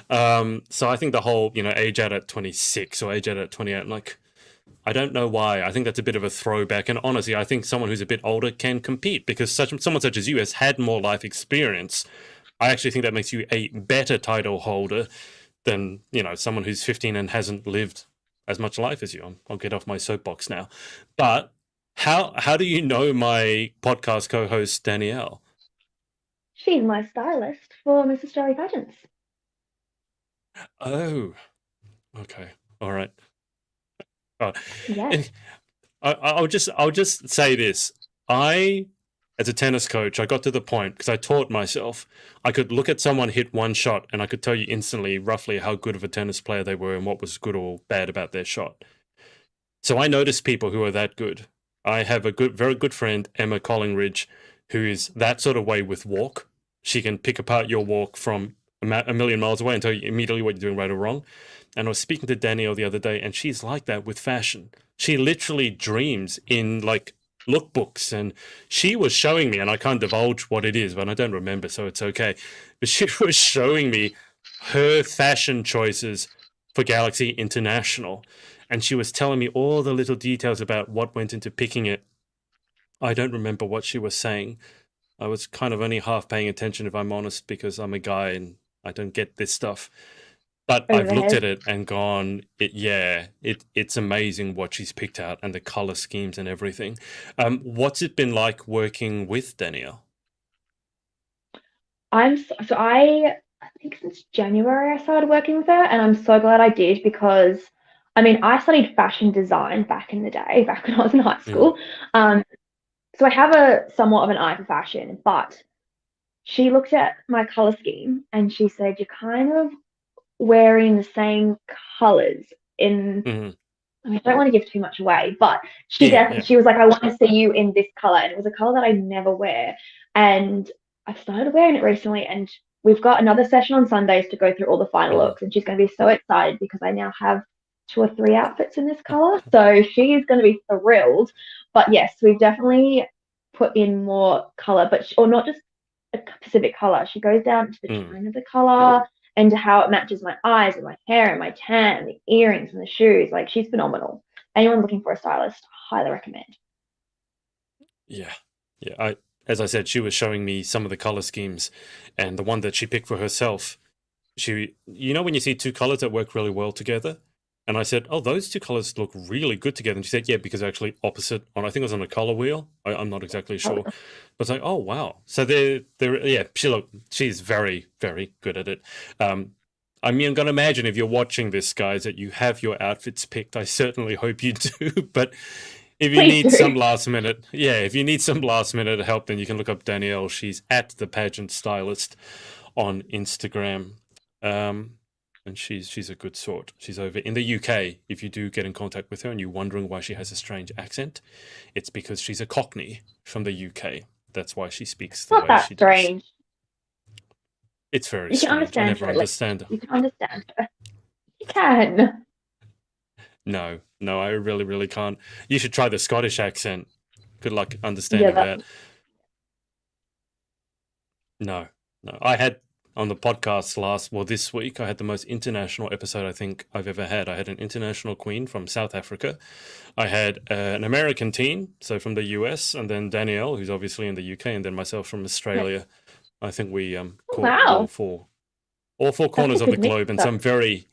[SPEAKER 1] So I think the whole, age out at 26 or age out at 28, I'm like, I don't know why. I think that's a bit of a throwback. And honestly, I think someone who's a bit older can compete because someone such as you has had more life experience. I actually think that makes you a better title holder than, someone who's 15 and hasn't lived as much life as you. I'll get off my soapbox now. But how do you know my podcast co-host Danielle?
[SPEAKER 2] She's my stylist for Miss Australia pageants.
[SPEAKER 1] Oh, okay. All right. Uh,
[SPEAKER 2] Yes.
[SPEAKER 1] and I'll just say this. I, as a tennis coach, I got to the point because I taught myself. I could look at someone hit one shot and I could tell you instantly, roughly, how good of a tennis player they were and what was good or bad about their shot. So I notice people who are that good. I have a very good friend, Emma Collingridge, who is that sort of way with walk. She can pick apart your walk from a million miles away and tell you immediately what you're doing right or wrong. And I was speaking to Danielle the other day, and she's like that with fashion. She literally dreams in like lookbooks, and she was showing me, and I can't divulge what it is, but I don't remember, so it's okay. But she was showing me her fashion choices for Galaxy International, and she was telling me all the little details about what went into picking it. I don't remember what she was saying. I was kind of only half paying attention, if I'm honest, because I'm a guy and I don't get this stuff. But
[SPEAKER 2] over
[SPEAKER 1] I've
[SPEAKER 2] the
[SPEAKER 1] looked
[SPEAKER 2] head.
[SPEAKER 1] at it and gone, it's amazing what she's picked out and the color schemes and everything. What's it been like working with Danielle?
[SPEAKER 2] I think since January I started working with her, and I'm so glad I did because I mean I studied fashion design back in the day, back when I was in high
[SPEAKER 1] Mm,
[SPEAKER 2] school. Um, so I have a somewhat of an eye for fashion, but she looked at my color scheme and she said, "You're kind of wearing the same colors in."
[SPEAKER 1] mm,
[SPEAKER 2] I mean, I don't want to give too much away, but
[SPEAKER 1] yeah, yeah.
[SPEAKER 2] she was like, "I want to see you in this color," and it was a color that I never wear, and I've started wearing it recently, and we've got another session on Sundays to go through all the final
[SPEAKER 1] Mm.
[SPEAKER 2] looks, and she's going to be so excited because I now have two or three outfits in this color, so she is going to be thrilled. But yes, we've definitely put in more color, or not just a specific color. She goes down to the
[SPEAKER 1] Mm.
[SPEAKER 2] tone of the color and to how it matches my eyes and my hair and my tan and the earrings and the shoes. Like she's phenomenal. Anyone looking for a stylist, highly recommend.
[SPEAKER 1] Yeah, yeah. As I said, she was showing me some of the color schemes, and the one that she picked for herself. When you see two colors that work really well together, and I said, "Oh, those two colors look really good together." And she said, "Yeah, because they're actually opposite on. I think it was on a color wheel. I'm not exactly sure, but it's like, oh wow. So yeah. She's very, very good at it. Um, I mean, I'm gonna imagine if you're watching this, guys, that you have your outfits picked. I certainly hope you do, but if you
[SPEAKER 2] Please
[SPEAKER 1] need some
[SPEAKER 2] do.
[SPEAKER 1] last minute, yeah, if you need some last minute help, then you can look up Danielle. She's at the Pageant Stylist on Instagram, um, and she's a good sort. She's over in the UK. If you do get in contact with her and you're wondering why she has a strange accent, it's because she's a Cockney from the UK. That's why she speaks the
[SPEAKER 2] Not
[SPEAKER 1] way
[SPEAKER 2] that
[SPEAKER 1] she does.
[SPEAKER 2] strange.
[SPEAKER 1] It's very
[SPEAKER 2] You can
[SPEAKER 1] strange. I
[SPEAKER 2] understand
[SPEAKER 1] never
[SPEAKER 2] her. Like
[SPEAKER 1] understand.
[SPEAKER 2] you can understand her. You can.
[SPEAKER 1] No, no, I really, really can't. You should try the Scottish accent. Good luck
[SPEAKER 2] Yeah,
[SPEAKER 1] understanding
[SPEAKER 2] that
[SPEAKER 1] that. No, no. I had on the podcast this week, I had the most international episode I think I've ever had. I had an international queen from South Africa. I had an American teen, so from the US, and then Danielle, who's obviously in the UK, and then myself from
[SPEAKER 2] yeah.
[SPEAKER 1] Australia. I think we
[SPEAKER 2] Oh,
[SPEAKER 1] caught
[SPEAKER 2] wow.
[SPEAKER 1] all four
[SPEAKER 2] That's a
[SPEAKER 1] corners of the
[SPEAKER 2] good mix
[SPEAKER 1] globe and
[SPEAKER 2] though.
[SPEAKER 1] some very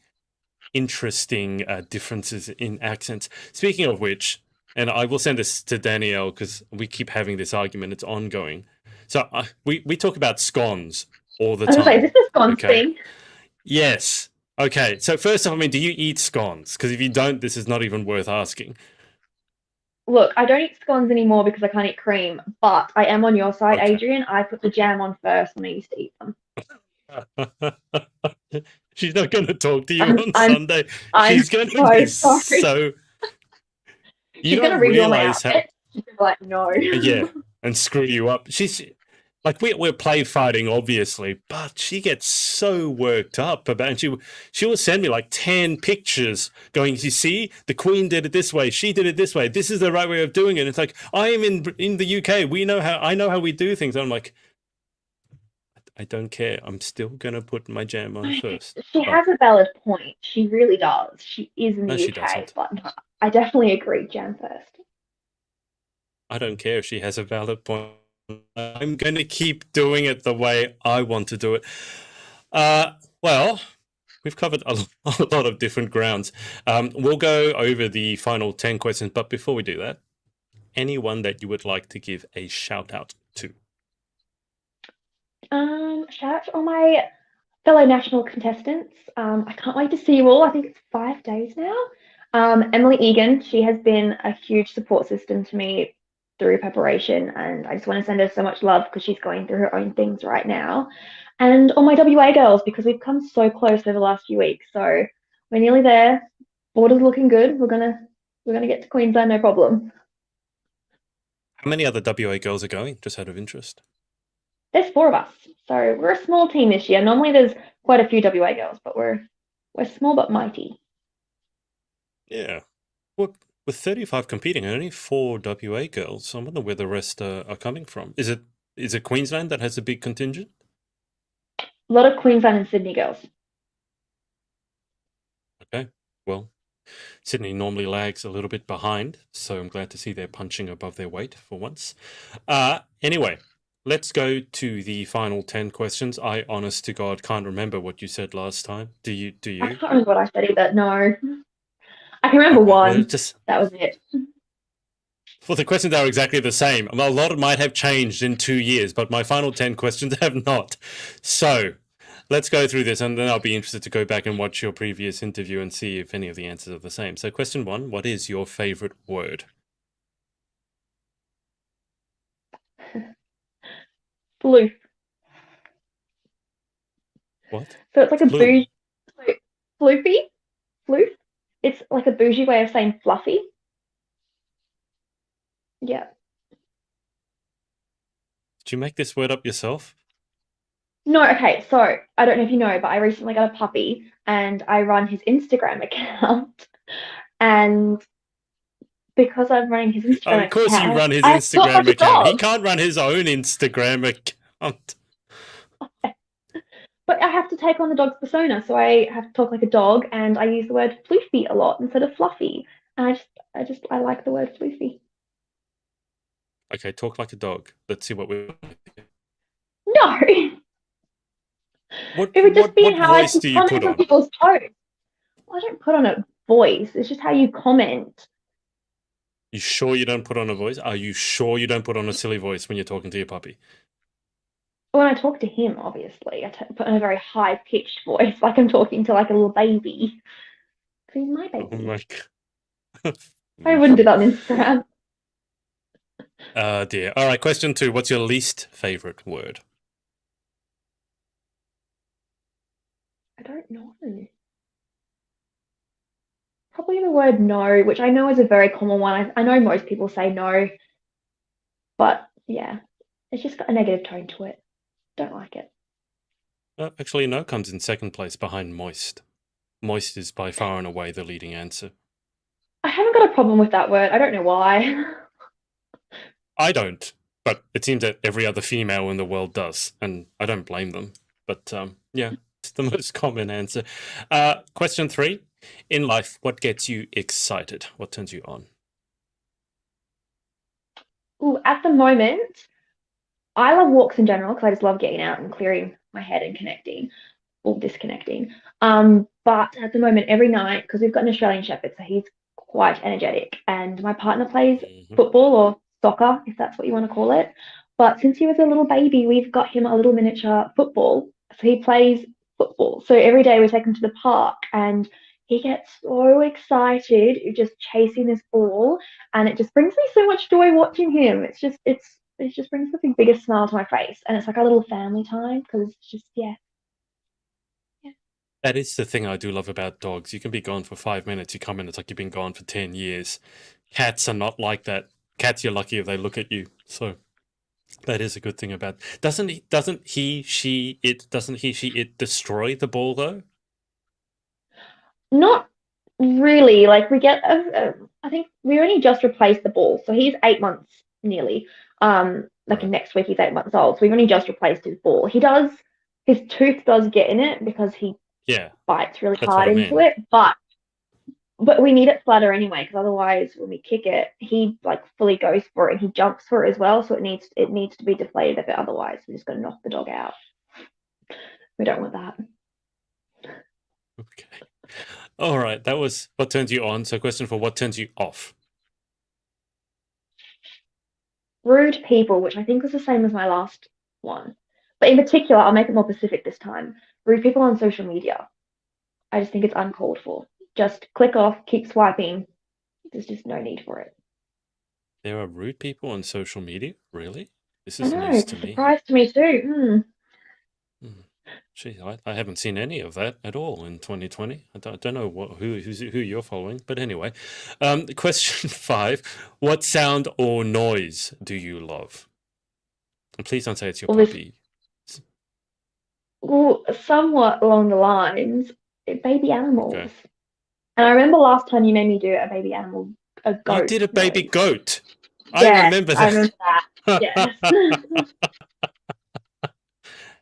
[SPEAKER 1] interesting differences in accents. Speaking of which, and I will send this to Danielle because we keep having this argument, it's ongoing. So we talk about scones all the
[SPEAKER 2] I was like, this
[SPEAKER 1] time.
[SPEAKER 2] is gone
[SPEAKER 1] Okay.
[SPEAKER 2] thing.
[SPEAKER 1] Yes. Okay. So first off, I mean, do you eat scones? Because if you don't, this is not even worth asking.
[SPEAKER 2] Look, I don't eat scones anymore because I can't eat cream, but I am on your side,
[SPEAKER 1] Okay.
[SPEAKER 2] Adrian. I put the jam on first when I used to eat them.
[SPEAKER 1] She's not going to talk to you
[SPEAKER 2] I'm
[SPEAKER 1] on
[SPEAKER 2] I'm
[SPEAKER 1] Sunday.
[SPEAKER 2] I'm
[SPEAKER 1] She's going to
[SPEAKER 2] so
[SPEAKER 1] be
[SPEAKER 2] sorry.
[SPEAKER 1] so. You
[SPEAKER 2] She's gonna
[SPEAKER 1] don't
[SPEAKER 2] redo all my
[SPEAKER 1] realize how.
[SPEAKER 2] outfits. She's gonna be like, no.
[SPEAKER 1] Yeah, and screw you up. She's like we're play fighting, obviously, but she gets so worked up about. And she will send me like 10 pictures, going, "You see, the Queen did it this way. She did it this way. This is the right way of doing it." And it's like I am in the UK. I know how we do things. And I'm like, I don't care. I'm still gonna put my jam on first.
[SPEAKER 2] She
[SPEAKER 1] But
[SPEAKER 2] has a valid point. She really does. She is in
[SPEAKER 1] no,
[SPEAKER 2] the
[SPEAKER 1] she
[SPEAKER 2] UK,
[SPEAKER 1] doesn't.
[SPEAKER 2] but no, I definitely agree. Jam first.
[SPEAKER 1] I don't care if she has a valid point. I'm going to keep doing it the way I want to do it. Well, we've covered a lot of different grounds. We'll go over the final 10 questions, but before we do that, anyone that you would like to give a shout out to?
[SPEAKER 2] Shout out to all my fellow national contestants. I can't wait to see you all. I think it's 5 days now. Emily Egan, she has been a huge support system to me through preparation, and I just want to send her so much love because she's going through her own things right now. And all my WA girls, because we've come so close over the last few weeks. So we're nearly there. Border's looking good. We're gonna get to Queensland, no problem.
[SPEAKER 1] How many other WA girls are going, just out of interest?
[SPEAKER 2] There's four of us, so we're a small team this year. Normally there's quite a few WA girls, but we're small but mighty.
[SPEAKER 1] Yeah. What With 35 competing, only 4 WA girls. I wonder where the rest are coming from. Is it Queensland that has a big contingent?
[SPEAKER 2] A lot of Queensland and Sydney girls.
[SPEAKER 1] Okay, well, Sydney normally lags a little bit behind, so I'm glad to see they're punching above their weight for once. Anyway, let's go to the final 10 questions. I, honest to God, can't remember what you said last time. Do you?
[SPEAKER 2] I can't remember what I said either. No. I can remember
[SPEAKER 1] Okay, well,
[SPEAKER 2] one. That was it.
[SPEAKER 1] Well, the questions are exactly the same. A lot might have changed in 2 years, but my final 10 questions have not. So let's go through this, and then I'll be interested to go back and watch your previous interview and see if any of the answers are the same. So question 1, what is your favorite word?
[SPEAKER 2] Floof.
[SPEAKER 1] What?
[SPEAKER 2] So it's like a
[SPEAKER 1] Flu.
[SPEAKER 2] bougie. So, floofy? Floof? It's like a bougie way of saying fluffy. Yeah.
[SPEAKER 1] Did you make this word up yourself?
[SPEAKER 2] No, okay, so I don't know if you know, but I recently got a puppy and I run his Instagram account. And because I'm running his
[SPEAKER 1] Oh,
[SPEAKER 2] Instagram
[SPEAKER 1] of course you
[SPEAKER 2] account,
[SPEAKER 1] run his
[SPEAKER 2] I have to talk like
[SPEAKER 1] Instagram
[SPEAKER 2] a
[SPEAKER 1] account. He
[SPEAKER 2] dog.
[SPEAKER 1] can't run his own Instagram account.
[SPEAKER 2] But I have to take on the dog's persona, so I have to talk like a dog, and I use the word floofy a lot instead of fluffy. And I like the word floofy.
[SPEAKER 1] Okay, talk like a dog. Let's see what we.
[SPEAKER 2] No,
[SPEAKER 1] What
[SPEAKER 2] it would just
[SPEAKER 1] what
[SPEAKER 2] be in
[SPEAKER 1] what
[SPEAKER 2] how I
[SPEAKER 1] voice
[SPEAKER 2] can
[SPEAKER 1] do you put
[SPEAKER 2] comment on
[SPEAKER 1] on?
[SPEAKER 2] people's posts. Well, I don't put on a voice. It's just how you comment.
[SPEAKER 1] You sure you don't put on a voice? Are you sure you don't put on a silly voice when you're talking to your puppy?
[SPEAKER 2] When I talk to him, obviously, put on a very high pitched voice, like I'm talking to like a little baby. Because he's my
[SPEAKER 1] Oh
[SPEAKER 2] baby.
[SPEAKER 1] my god.
[SPEAKER 2] I wouldn't do that on Instagram.
[SPEAKER 1] Dear. All right, question 2. What's your least favorite word?
[SPEAKER 2] I don't know. Probably the word no, which I know is a very common one. I know most people say no, but yeah, it's just got a negative tone to it. Don't like it.
[SPEAKER 1] Actually, no, comes in second place behind moist. Moist is by far and away the leading answer.
[SPEAKER 2] I haven't got a problem with that word. I don't know why.
[SPEAKER 1] I don't, but it seems that every other female in the world does, and I don't blame them. But yeah, it's the most common answer. Question 3. In life, what gets you excited? What turns you on?
[SPEAKER 2] Ooh, at the moment, I love walks in general because I just love getting out and clearing my head and connecting or disconnecting. But at the moment, every night, because we've got an Australian Shepherd, so he's quite energetic, and my partner plays
[SPEAKER 1] Mm-hmm.
[SPEAKER 2] football or soccer, if that's what you want to call it. But since he was a little baby, we've got him a little miniature football. So he plays football. So every day we take him to the park and he gets so excited just chasing this ball, and it just brings me so much joy watching him. It just brings the biggest smile to my face, and it's like a little family time because it's just yeah.
[SPEAKER 1] That is the thing I do love about dogs. You can be gone for 5 minutes, you come in, it's like you've been gone for 10 years. Cats are not like that. Cats, you're lucky if they look at you. So that is a good thing about. Doesn't he, she, it destroy the ball though?
[SPEAKER 2] Not really. Like we get, I think we only just replaced the ball, so he's 8 months nearly. Like
[SPEAKER 1] Right.
[SPEAKER 2] next week he's 8 months old, so we've only just replaced his ball. His tooth does get in it because he
[SPEAKER 1] Yeah,
[SPEAKER 2] bites really
[SPEAKER 1] that's what
[SPEAKER 2] hard
[SPEAKER 1] I
[SPEAKER 2] into
[SPEAKER 1] mean.
[SPEAKER 2] it, but we need it flatter anyway, because otherwise when we kick it, he like fully goes for it and he jumps for it as well. So it needs to be deflated a bit. Otherwise, we're just gonna knock the dog out. We don't want that.
[SPEAKER 1] Okay. All right. That was what turns you on. So question 4, what turns you off?
[SPEAKER 2] Rude people, which I think was the same as my last one. But in particular, I'll make it more specific this time. Rude people on social media. I just think it's uncalled for. Just click off, keep swiping. There's just no need for it.
[SPEAKER 1] There are rude people on social media? Really? This
[SPEAKER 2] I
[SPEAKER 1] is
[SPEAKER 2] know,
[SPEAKER 1] news
[SPEAKER 2] it's
[SPEAKER 1] to
[SPEAKER 2] a
[SPEAKER 1] me.
[SPEAKER 2] surprise to me too.
[SPEAKER 1] Hmm. Gee, I haven't seen any of that at all in 2020. I don't know who you're following, but anyway. Question 5, what sound or noise do you love? And please don't say it's your
[SPEAKER 2] Well, this
[SPEAKER 1] puppy.
[SPEAKER 2] well, somewhat along the lines, baby animals.
[SPEAKER 1] Okay.
[SPEAKER 2] And I remember last time you made me do a baby animal a
[SPEAKER 1] You
[SPEAKER 2] goat
[SPEAKER 1] did a baby
[SPEAKER 2] noise.
[SPEAKER 1] goat. I
[SPEAKER 2] Yes,
[SPEAKER 1] remember
[SPEAKER 2] I remember that.
[SPEAKER 1] that.
[SPEAKER 2] Yes.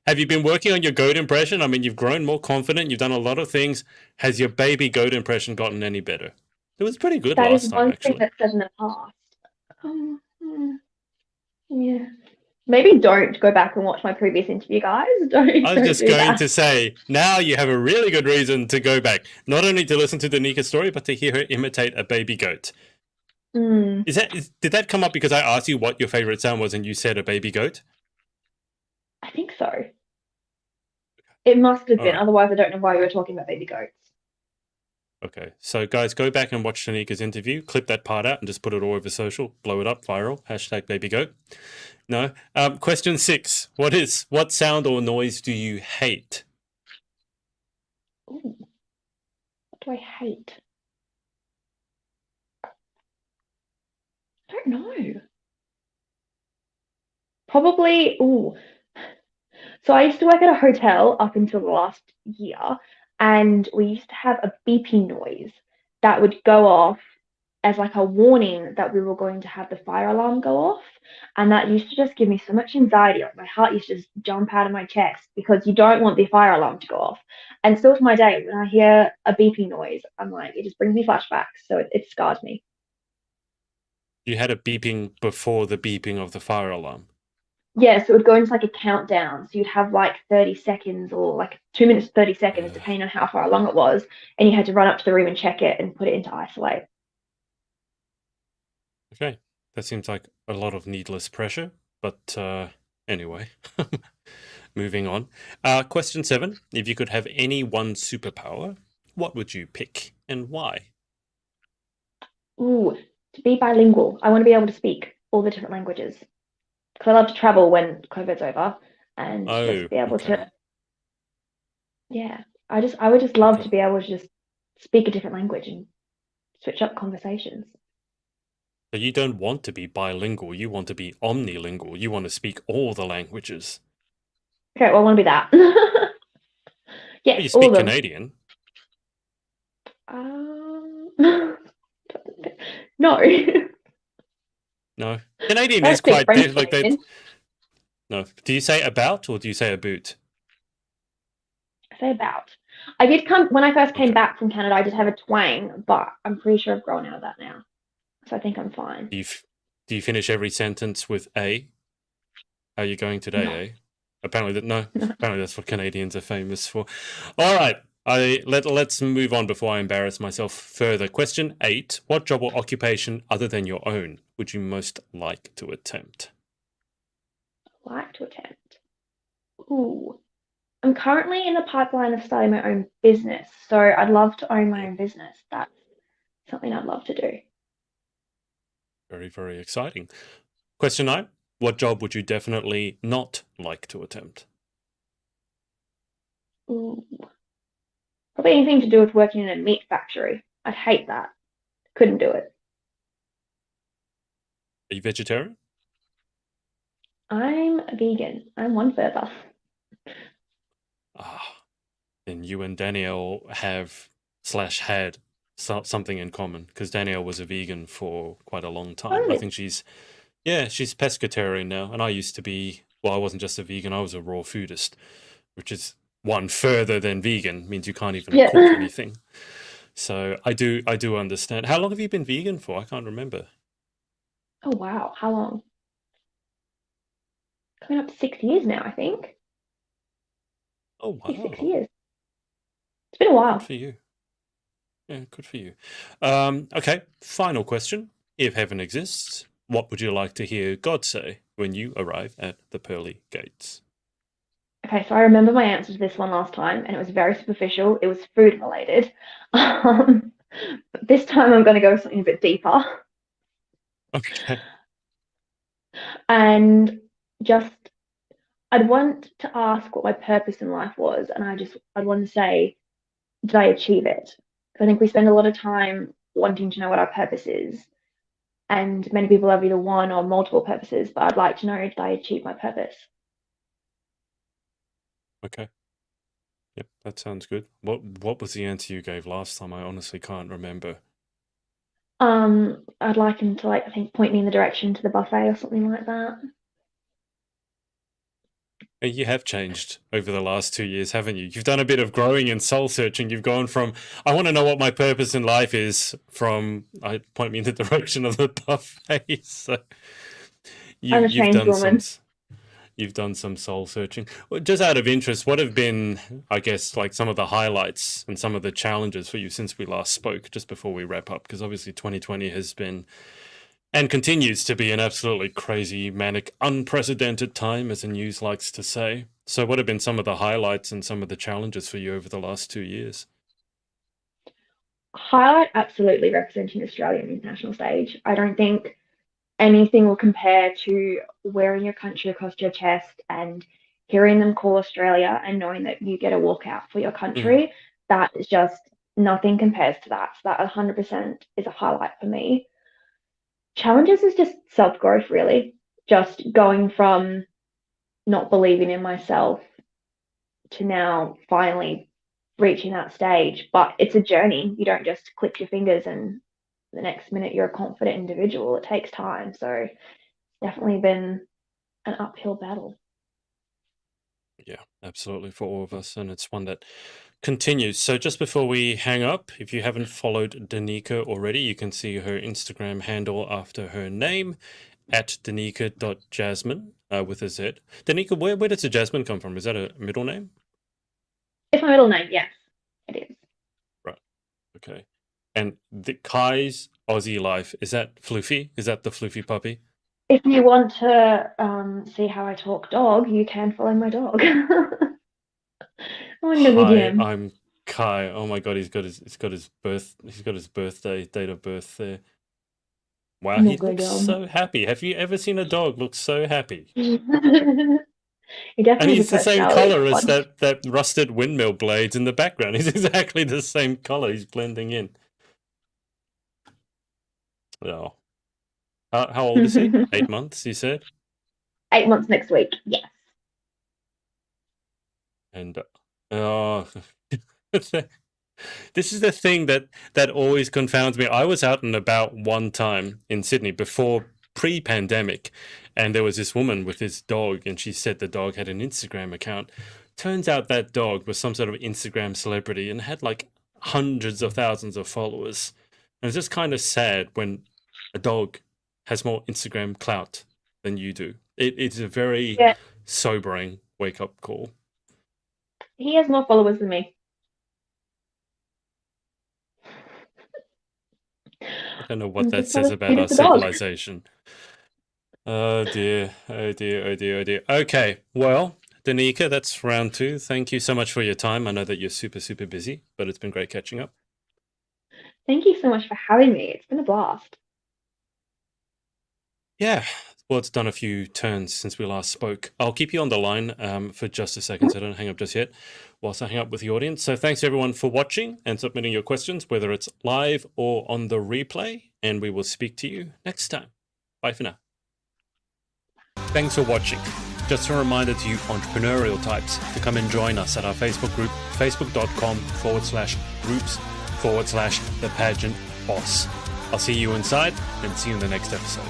[SPEAKER 1] Have you been working on your goat impression? I mean, you've grown more confident. You've done a lot of things. Has your baby goat impression gotten any better? It was pretty good
[SPEAKER 2] That is
[SPEAKER 1] last time,
[SPEAKER 2] one thing
[SPEAKER 1] actually.
[SPEAKER 2] that said in the past. Yeah. Maybe don't go back and watch my previous interview, guys. Don't
[SPEAKER 1] I was
[SPEAKER 2] don't
[SPEAKER 1] just
[SPEAKER 2] do
[SPEAKER 1] going
[SPEAKER 2] that.
[SPEAKER 1] to say, now you have a really good reason to go back, not only to listen to Danika's story, but to hear her imitate a baby goat.
[SPEAKER 2] Mm,
[SPEAKER 1] Did that come up because I asked you what your favorite sound was and you said a baby goat?
[SPEAKER 2] I think so. It must have
[SPEAKER 1] All
[SPEAKER 2] been.
[SPEAKER 1] right.
[SPEAKER 2] Otherwise, I don't know why you were talking about baby goats.
[SPEAKER 1] Okay. So, guys, go back and watch Danika's interview, clip that part out, and just put it all over social, blow it up, viral, hashtag baby goat. No. Question 6. What sound or noise do you hate?
[SPEAKER 2] Ooh, what do I hate? I don't know. Probably. Ooh. So I used to work at a hotel up until the last year, and we used to have a beeping noise that would go off as like a warning that we were going to have the fire alarm go off. And that used to just give me so much anxiety. Like my heart used to just jump out of my chest because you don't want the fire alarm to go off. And still to my day, when I hear a beeping noise, I'm like, it just brings me flashbacks. So it scars me.
[SPEAKER 1] You had a beeping before the beeping of the fire alarm.
[SPEAKER 2] Yeah, so it would go into like a countdown. So you'd have like 30 seconds or like 2 minutes, 30 seconds, depending on how far along it was. And you had to run up to the room and check it and put it into isolate.
[SPEAKER 1] Okay. That seems like a lot of needless pressure, but anyway. Moving on. Question 7. If you could have any one superpower, what would you pick and why?
[SPEAKER 2] Ooh, to be bilingual. I want to be able to speak all the different languages because I love to travel when COVID's over and
[SPEAKER 1] Oh,
[SPEAKER 2] just be able
[SPEAKER 1] okay.
[SPEAKER 2] to, yeah, I would just love
[SPEAKER 1] Okay.
[SPEAKER 2] to be able to just speak a different language and switch up conversations.
[SPEAKER 1] So you don't want to be bilingual, you want to be omnilingual. You want to speak all the languages.
[SPEAKER 2] Okay, well, I want to be that.
[SPEAKER 1] Well,
[SPEAKER 2] Yes,
[SPEAKER 1] you
[SPEAKER 2] all of
[SPEAKER 1] speak
[SPEAKER 2] them.
[SPEAKER 1] Canadian.
[SPEAKER 2] Um, no,
[SPEAKER 1] No. Canadian
[SPEAKER 2] I
[SPEAKER 1] is
[SPEAKER 2] don't speak
[SPEAKER 1] quite
[SPEAKER 2] French
[SPEAKER 1] like that.
[SPEAKER 2] Canadian.
[SPEAKER 1] No. Do you say about or do you say a boot?
[SPEAKER 2] I say about. I did come when I first came
[SPEAKER 1] Okay.
[SPEAKER 2] back from Canada. I did have a twang, but I'm pretty sure I've grown out of that now, so I think I'm fine.
[SPEAKER 1] Do you finish every sentence with a? How are you going
[SPEAKER 2] No,
[SPEAKER 1] today, eh? Apparently that no.
[SPEAKER 2] no.
[SPEAKER 1] Apparently that's what Canadians are famous for. All right. Let's move on before I embarrass myself further. Question 8. What job or occupation other than your own would you most like to attempt?
[SPEAKER 2] Like to attempt. Ooh. I'm currently in the pipeline of starting my own business, so I'd love to own my
[SPEAKER 1] Oh,
[SPEAKER 2] own business. That's something I'd love to do.
[SPEAKER 1] very, very exciting. Question 9. What job would you definitely not like to attempt?
[SPEAKER 2] Ooh. Probably anything to do with working in a meat factory. I'd hate that. Couldn't do it.
[SPEAKER 1] Are you vegetarian?
[SPEAKER 2] I'm a vegan. I'm one further.
[SPEAKER 1] Ah, then you and Danielle have slash had something in common because Danielle was a vegan for quite a long
[SPEAKER 2] Oh,
[SPEAKER 1] time. I
[SPEAKER 2] really?
[SPEAKER 1] think she's pescatarian now, and I used to be. Well, I wasn't just a vegan; I was a raw foodist, which is one further than vegan means you can't even cook
[SPEAKER 2] Yeah.
[SPEAKER 1] anything. So I do understand. How long have you been vegan for? I can't remember.
[SPEAKER 2] Oh, wow. How long? Coming up to 6 years now, I think.
[SPEAKER 1] Oh
[SPEAKER 2] Maybe six
[SPEAKER 1] wow,
[SPEAKER 2] years. It's been a
[SPEAKER 1] good
[SPEAKER 2] while.
[SPEAKER 1] for you. Yeah, good for you. Okay, final question. If heaven exists, what would you like to hear God say when you arrive at the pearly gates?
[SPEAKER 2] Okay, so I remember my answer to this one last time, and it was very superficial. It was food related. Um, but this time I'm going to go with something a bit deeper.
[SPEAKER 1] Okay.
[SPEAKER 2] And just, I'd want to ask what my purpose in life was, and I'd want to say, did I achieve it? Because I think we spend a lot of time wanting to know what our purpose is, and many people have either one or multiple purposes, but I'd like to know, did I achieve my purpose?
[SPEAKER 1] Okay. Yep, that sounds good. What was the answer you gave last time? I honestly can't remember.
[SPEAKER 2] I'd like him to I think point me in the direction to the buffet or something like that.
[SPEAKER 1] You have changed over the last 2 years, haven't you? You've done a bit of growing and soul searching. You've gone from, I want to know what my purpose in life is, from, I point me in the direction of the buffet. So
[SPEAKER 2] I'm a
[SPEAKER 1] you've
[SPEAKER 2] changed
[SPEAKER 1] done some
[SPEAKER 2] woman.
[SPEAKER 1] you've done some soul searching. Well, just out of interest, what have been, I guess, like some of the highlights and some of the challenges for you since we last spoke, just before we wrap up? Because obviously 2020 has been and continues to be an absolutely crazy, manic, unprecedented time, as the news likes to say. So, what have been some of the highlights and some of the challenges for you over the last 2 years?
[SPEAKER 2] Highlight absolutely representing Australia on the international stage. I don't think anything will compare to wearing your country across your chest and hearing them call Australia and knowing that you get a walkout for your
[SPEAKER 1] Mm,
[SPEAKER 2] country. That is just nothing compares to that. So that 100% is a highlight for me. Challenges is just self growth, really. Just going from not believing in myself to now finally reaching that stage. But it's a journey. You don't just click your fingers and the next minute you're a confident individual. It takes time. So it's definitely been an uphill battle.
[SPEAKER 1] yeah, absolutely, for all of us. And it's one that continues. So, just before we hang up, if you haven't followed Denika already, you can see her Instagram handle after her name at Denika.jasmine with a Z. Denika, where does the Jasmine come from? Is that a middle name?
[SPEAKER 2] It's my middle name, yes, it is.
[SPEAKER 1] Right. Okay. And the Kai's Aussie life, is that Floofy? Is that the Floofy puppy?
[SPEAKER 2] If you want to see how I talk dog, you can follow my dog on the
[SPEAKER 1] Hi,
[SPEAKER 2] medium.
[SPEAKER 1] I'm Kai. Oh my god, he's got his birthday date of birth there. Wow,
[SPEAKER 2] No
[SPEAKER 1] he
[SPEAKER 2] good.
[SPEAKER 1] looks so happy. Have you ever seen a dog look so happy?
[SPEAKER 2] He
[SPEAKER 1] And
[SPEAKER 2] definitely has a
[SPEAKER 1] he's the same
[SPEAKER 2] personality.
[SPEAKER 1] color as
[SPEAKER 2] Fun.
[SPEAKER 1] that rusted windmill blades in the background. He's exactly the same color. He's blending in. Oh. How old is he? 8 months, you said?
[SPEAKER 2] 8 months next week. Yes.
[SPEAKER 1] And oh, this is the thing that always confounds me. I was out and about one time in Sydney before pre-pandemic, and there was this woman with this dog, and she said the dog had an Instagram account. Turns out that dog was some sort of Instagram celebrity and had like hundreds of thousands of followers. And it's just kind of sad when a dog has more Instagram clout than you do. It's a very
[SPEAKER 2] Yeah.
[SPEAKER 1] sobering wake-up call.
[SPEAKER 2] He has more followers than me.
[SPEAKER 1] I don't know what
[SPEAKER 2] I'm
[SPEAKER 1] that
[SPEAKER 2] just not
[SPEAKER 1] says
[SPEAKER 2] as
[SPEAKER 1] about
[SPEAKER 2] cute
[SPEAKER 1] our
[SPEAKER 2] as the dog.
[SPEAKER 1] civilization. Oh dear, oh dear, oh dear, oh dear. Okay, well, Danica, that's round two. Thank you so much for your time. I know that you're super, super busy, but it's been great catching up.
[SPEAKER 2] Thank you so much for having me. It's been a blast.
[SPEAKER 1] Yeah, well, it's done a few turns since we last spoke. I'll keep you on the line for just a second, so don't hang up just yet, whilst I hang up with the audience. So thanks everyone for watching and submitting your questions, whether it's live or on the replay, and we will speak to you next time. Bye for now. Thanks for watching. Just a reminder to you entrepreneurial types to come and join us at our Facebook group, facebook.com/groups/the pageant boss. I'll see you inside and see you in the next episode.